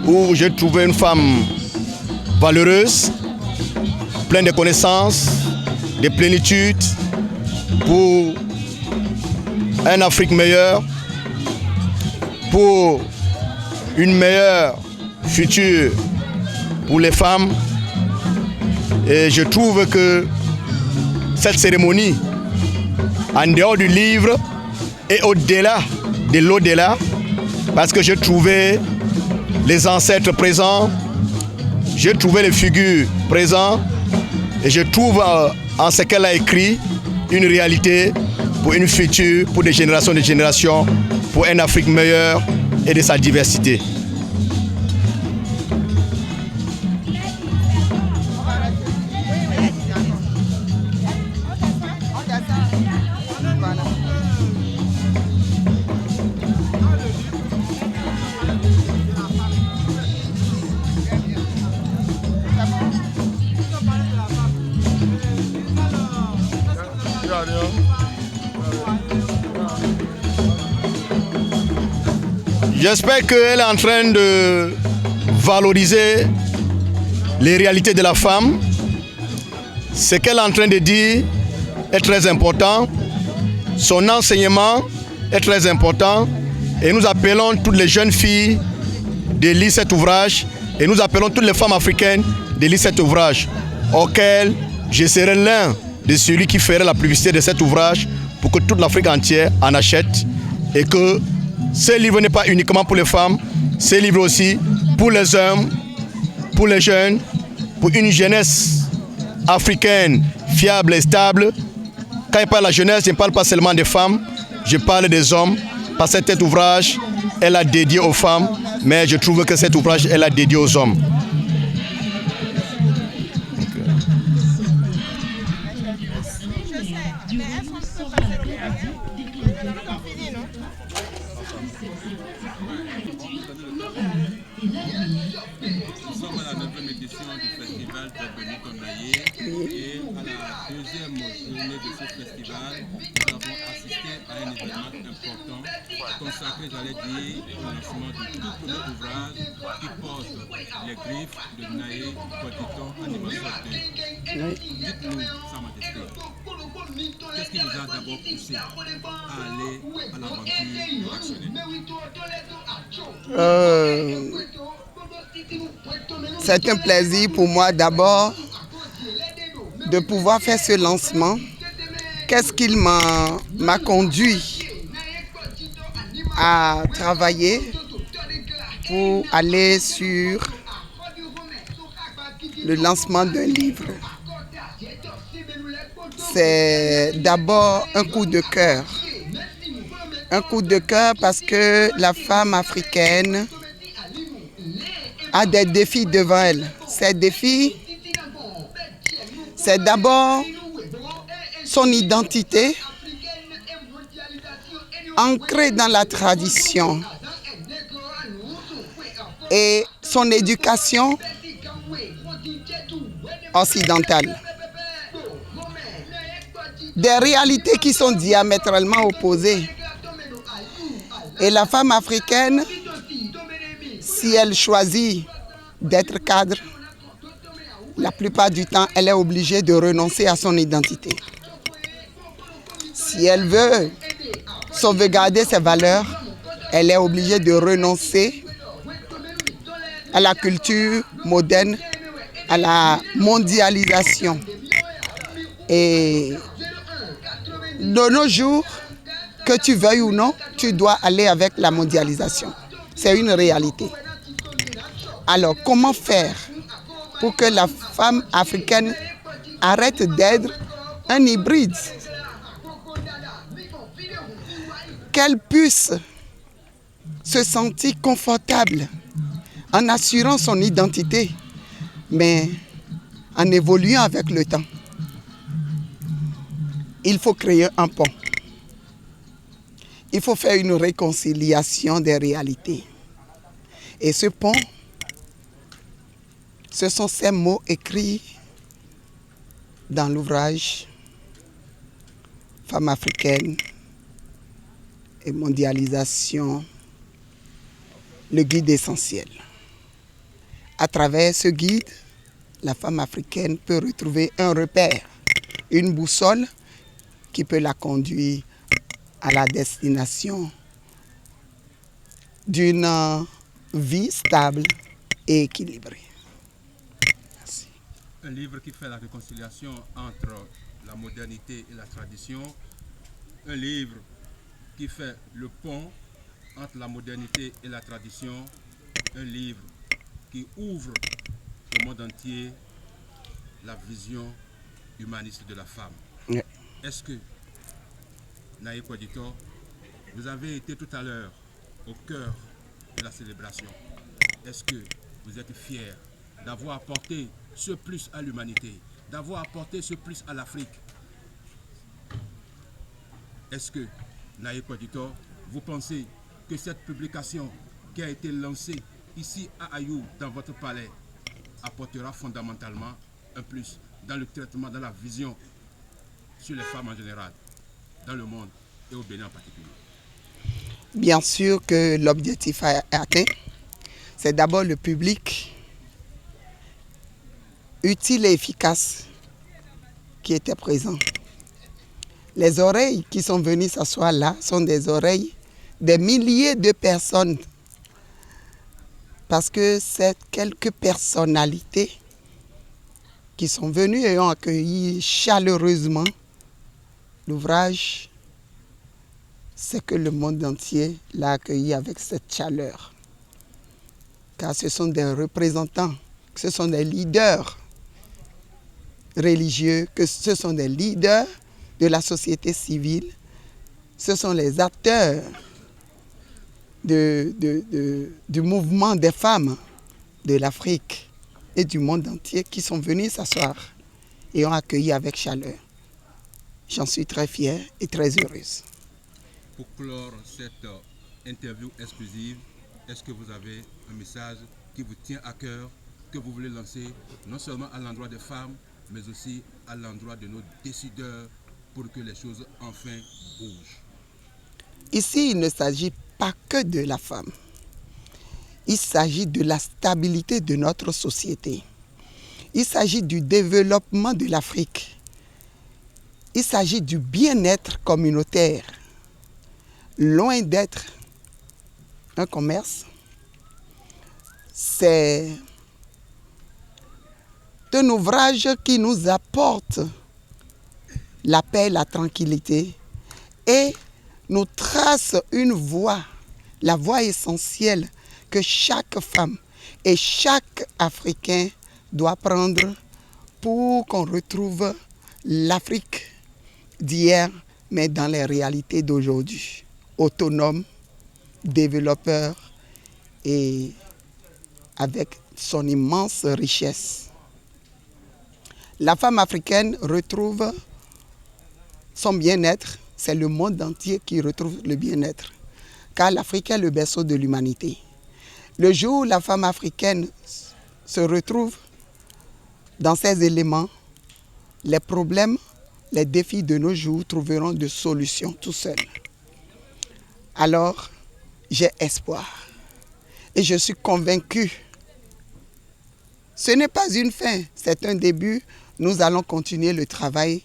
où j'ai trouvé une femme valeureuse, pleine de connaissances, de plénitude pour une Afrique meilleure, pour une meilleure future pour les femmes. Et je trouve que cette cérémonie, en dehors du livre et au-delà de l'au-delà, parce que j'ai trouvé les ancêtres présents, j'ai trouvé les figures présentes, et je trouve en ce qu'elle a écrit une réalité pour une future, pour des générations, pour une Afrique meilleure et de sa diversité. J'espère qu'elle est en train de valoriser les réalités de la femme. Ce qu'elle est en train de dire est très important. Son enseignement est très important. Et nous appelons toutes les jeunes filles de lire cet ouvrage. Et nous appelons toutes les femmes africaines de lire cet ouvrage, auquel je serai l'un de celui qui ferait la publicité de cet ouvrage pour que toute l'Afrique entière en achète. Et que ce livre n'est pas uniquement pour les femmes, ce livre aussi pour les hommes, pour les jeunes, pour une jeunesse africaine fiable et stable. Quand je parle de la jeunesse, je ne parle pas seulement des femmes, je parle des hommes, parce que cet ouvrage, elle a dédié aux femmes, mais je trouve que cet ouvrage, elle a dédié aux hommes. Consacré, j'allais dire, au lancement du tout premier ouvrage qui porte les griffes de Naé Koditon, anniversaire 2. Dites-nous, Sa Majesté, qu'est-ce qui vous a d'abord poussé à aller à l'aventure actionnelle? C'est un plaisir pour moi d'abord de pouvoir faire ce lancement. Qu'est-ce qu'il m'a conduit à travailler pour aller sur le lancement d'un livre? C'est d'abord un coup de cœur. Un coup de cœur parce que la femme africaine a des défis devant elle. Ces défis, c'est d'abord son identité, ancrée dans la tradition, et son éducation occidentale. Des réalités qui sont diamétralement opposées. Et la femme africaine, si elle choisit d'être cadre, la plupart du temps, elle est obligée de renoncer à son identité. Si elle veut sauvegarder ses valeurs, elle est obligée de renoncer à la culture moderne, à la mondialisation. Et de nos jours, que tu veuilles ou non, tu dois aller avec la mondialisation. C'est une réalité. Alors, comment faire pour que la femme africaine arrête d'être un hybride? Qu'elle puisse se sentir confortable en assurant son identité, mais en évoluant avec le temps. Il faut créer un pont. Il faut faire une réconciliation des réalités. Et ce pont, ce sont ces mots écrits dans l'ouvrage Femmes africaines et mondialisation, le guide essentiel. À travers ce guide, la femme africaine peut retrouver un repère, une boussole qui peut la conduire à la destination d'une vie stable et équilibrée. Merci. Un livre qui fait la réconciliation entre la modernité et la tradition. Un livre qui fait le pont entre la modernité et la tradition. Un livre qui ouvre au monde entier la vision humaniste de la femme. Oui. Est-ce que, Naye Kouadito, vous avez été tout à l'heure au cœur de la célébration. Est-ce que vous êtes fiers d'avoir apporté ce plus à l'humanité, d'avoir apporté ce plus à l'Afrique? Est-ce que, Naye Kouadito, vous pensez que cette publication qui a été lancée ici à Ayou, dans votre palais, apportera fondamentalement un plus dans le traitement, dans la vision sur les femmes en général, dans le monde et au Bénin en particulier? Bien sûr que l'objectif est atteint. C'est d'abord le public utile et efficace qui était présent. Les oreilles qui sont venues s'asseoir là sont des oreilles des milliers de personnes, parce que c'est quelques personnalités qui sont venues et ont accueilli chaleureusement l'ouvrage. C'est que le monde entier l'a accueilli avec cette chaleur. Car ce sont des représentants, ce sont des leaders religieux, que ce sont des leaders de la société civile, ce sont les acteurs du mouvement des femmes de l'Afrique et du monde entier qui sont venus s'asseoir et ont accueilli avec chaleur. J'en suis très fière et très heureuse. Pour clore cette interview exclusive, est-ce que vous avez un message qui vous tient à cœur, que vous voulez lancer, non seulement à l'endroit des femmes, mais aussi à l'endroit de nos décideurs, pour que les choses enfin bougent? Ici, il ne s'agit pas que de la femme. Il s'agit de la stabilité de notre société. Il s'agit du développement de l'Afrique. Il s'agit du bien-être communautaire. Loin d'être un commerce, c'est un ouvrage qui nous apporte la paix, la tranquillité et nous trace une voie, la voie essentielle que chaque femme et chaque Africain doit prendre pour qu'on retrouve l'Afrique d'hier, mais dans les réalités d'aujourd'hui. Autonome, développeur et avec son immense richesse. La femme africaine retrouve son bien-être, c'est le monde entier qui retrouve le bien-être, car l'Afrique est le berceau de l'humanité. Le jour où la femme africaine se retrouve dans ces éléments, les problèmes, les défis de nos jours trouveront des solutions tout seuls. Alors, j'ai espoir et je suis convaincu. Ce n'est pas une fin, c'est un début. Nous allons continuer le travail.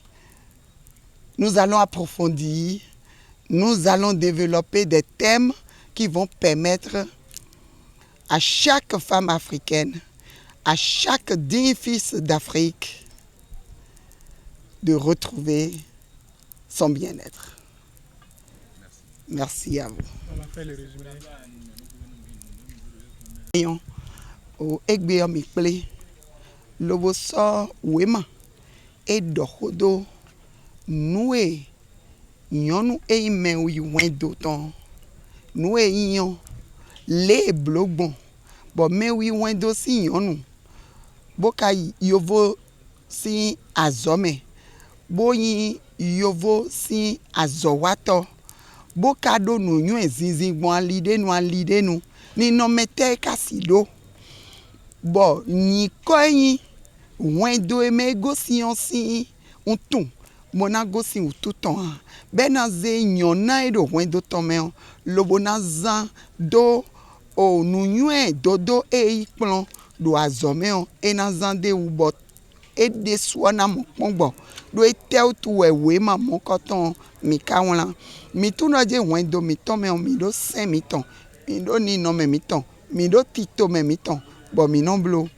Nous allons approfondir. Nous allons développer des thèmes qui vont permettre à chaque femme africaine, à chaque digne fils d'Afrique, de retrouver son bien-être. Merci à vous. On a fait le résumé. O egbe mi kple lobo so wema e dohodo nue nyɔnu e me wi wendo ton nue yan le blogbon bo me wi wendo si nyɔnu boka yovo si azome boyin yovo si azowato boka do nu nyu ezinzin gbon alide nu ni no mete kasido bo ni koyin wendo e me go si untu mona gosi ututon bena ze nyona edo wendo tomeo lobona zan do o nunyue dodo ikplon do azomeo ena zan de ubo ede suana mokpongbo do etel tu wewe ma mokoton mi kawla mi tuno je wendo mi tomeo mi do sen mi ton mi do ni no me mi ton mi do tito me mi ton bo mi non blo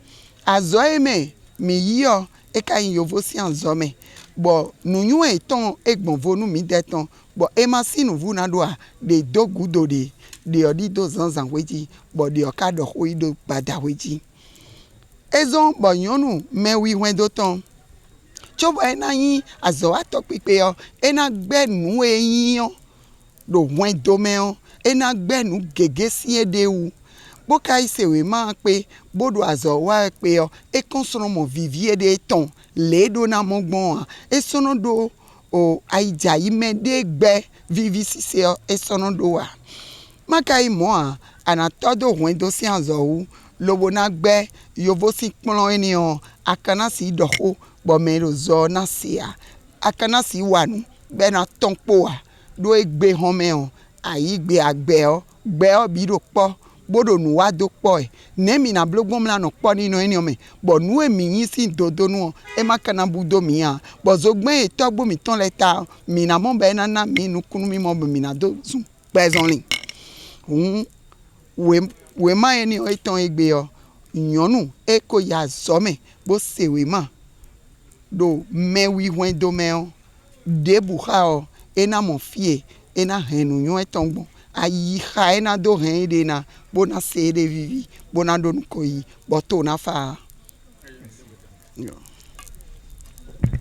azoeme mi yo e ka yovo si anzome bo nunyu eton egbon vonu mi deton bo e ma sinu vu na do a de do gudo de odi do zanzan weji bo de okado ho ido bada weji ezon bo yonu me wi wendo ton chobo ena yin azo ato pipe yo ena gbenu eyin yo do wendo me yo ena gbenu gege si ede u boka isewe ma pe bodo azo wa pe yo e konsono mo vivie de ton le do na mogbon e sono do o aija imede gbe vivi sise yo e sono do wa maka imo ana todo wendo si azo u lobo na gbe yovo si pon eni o akana si doho bo mero zo na sia akana si wanu be na tonpo a do egbe home o ayi gbe agbe o gbe o bi do po bodo nu wa do po e nemi na blogbon mla no po ninu eni ome bo nu emi yin si dodo nu e makana budo mi a bo zo gbe e togbo mi ton leta mi na mo be na mi nu kunu mi mo be mi na do sun pezonli we ma eni o iton egbe o nyonu e ko ya some bo sewe ma do mewi wendo meo de buha o ena mo fie ena henu nyo etongbo ayi ha ena do hen de na bona se de vivi bona do nkoyi boto na fa.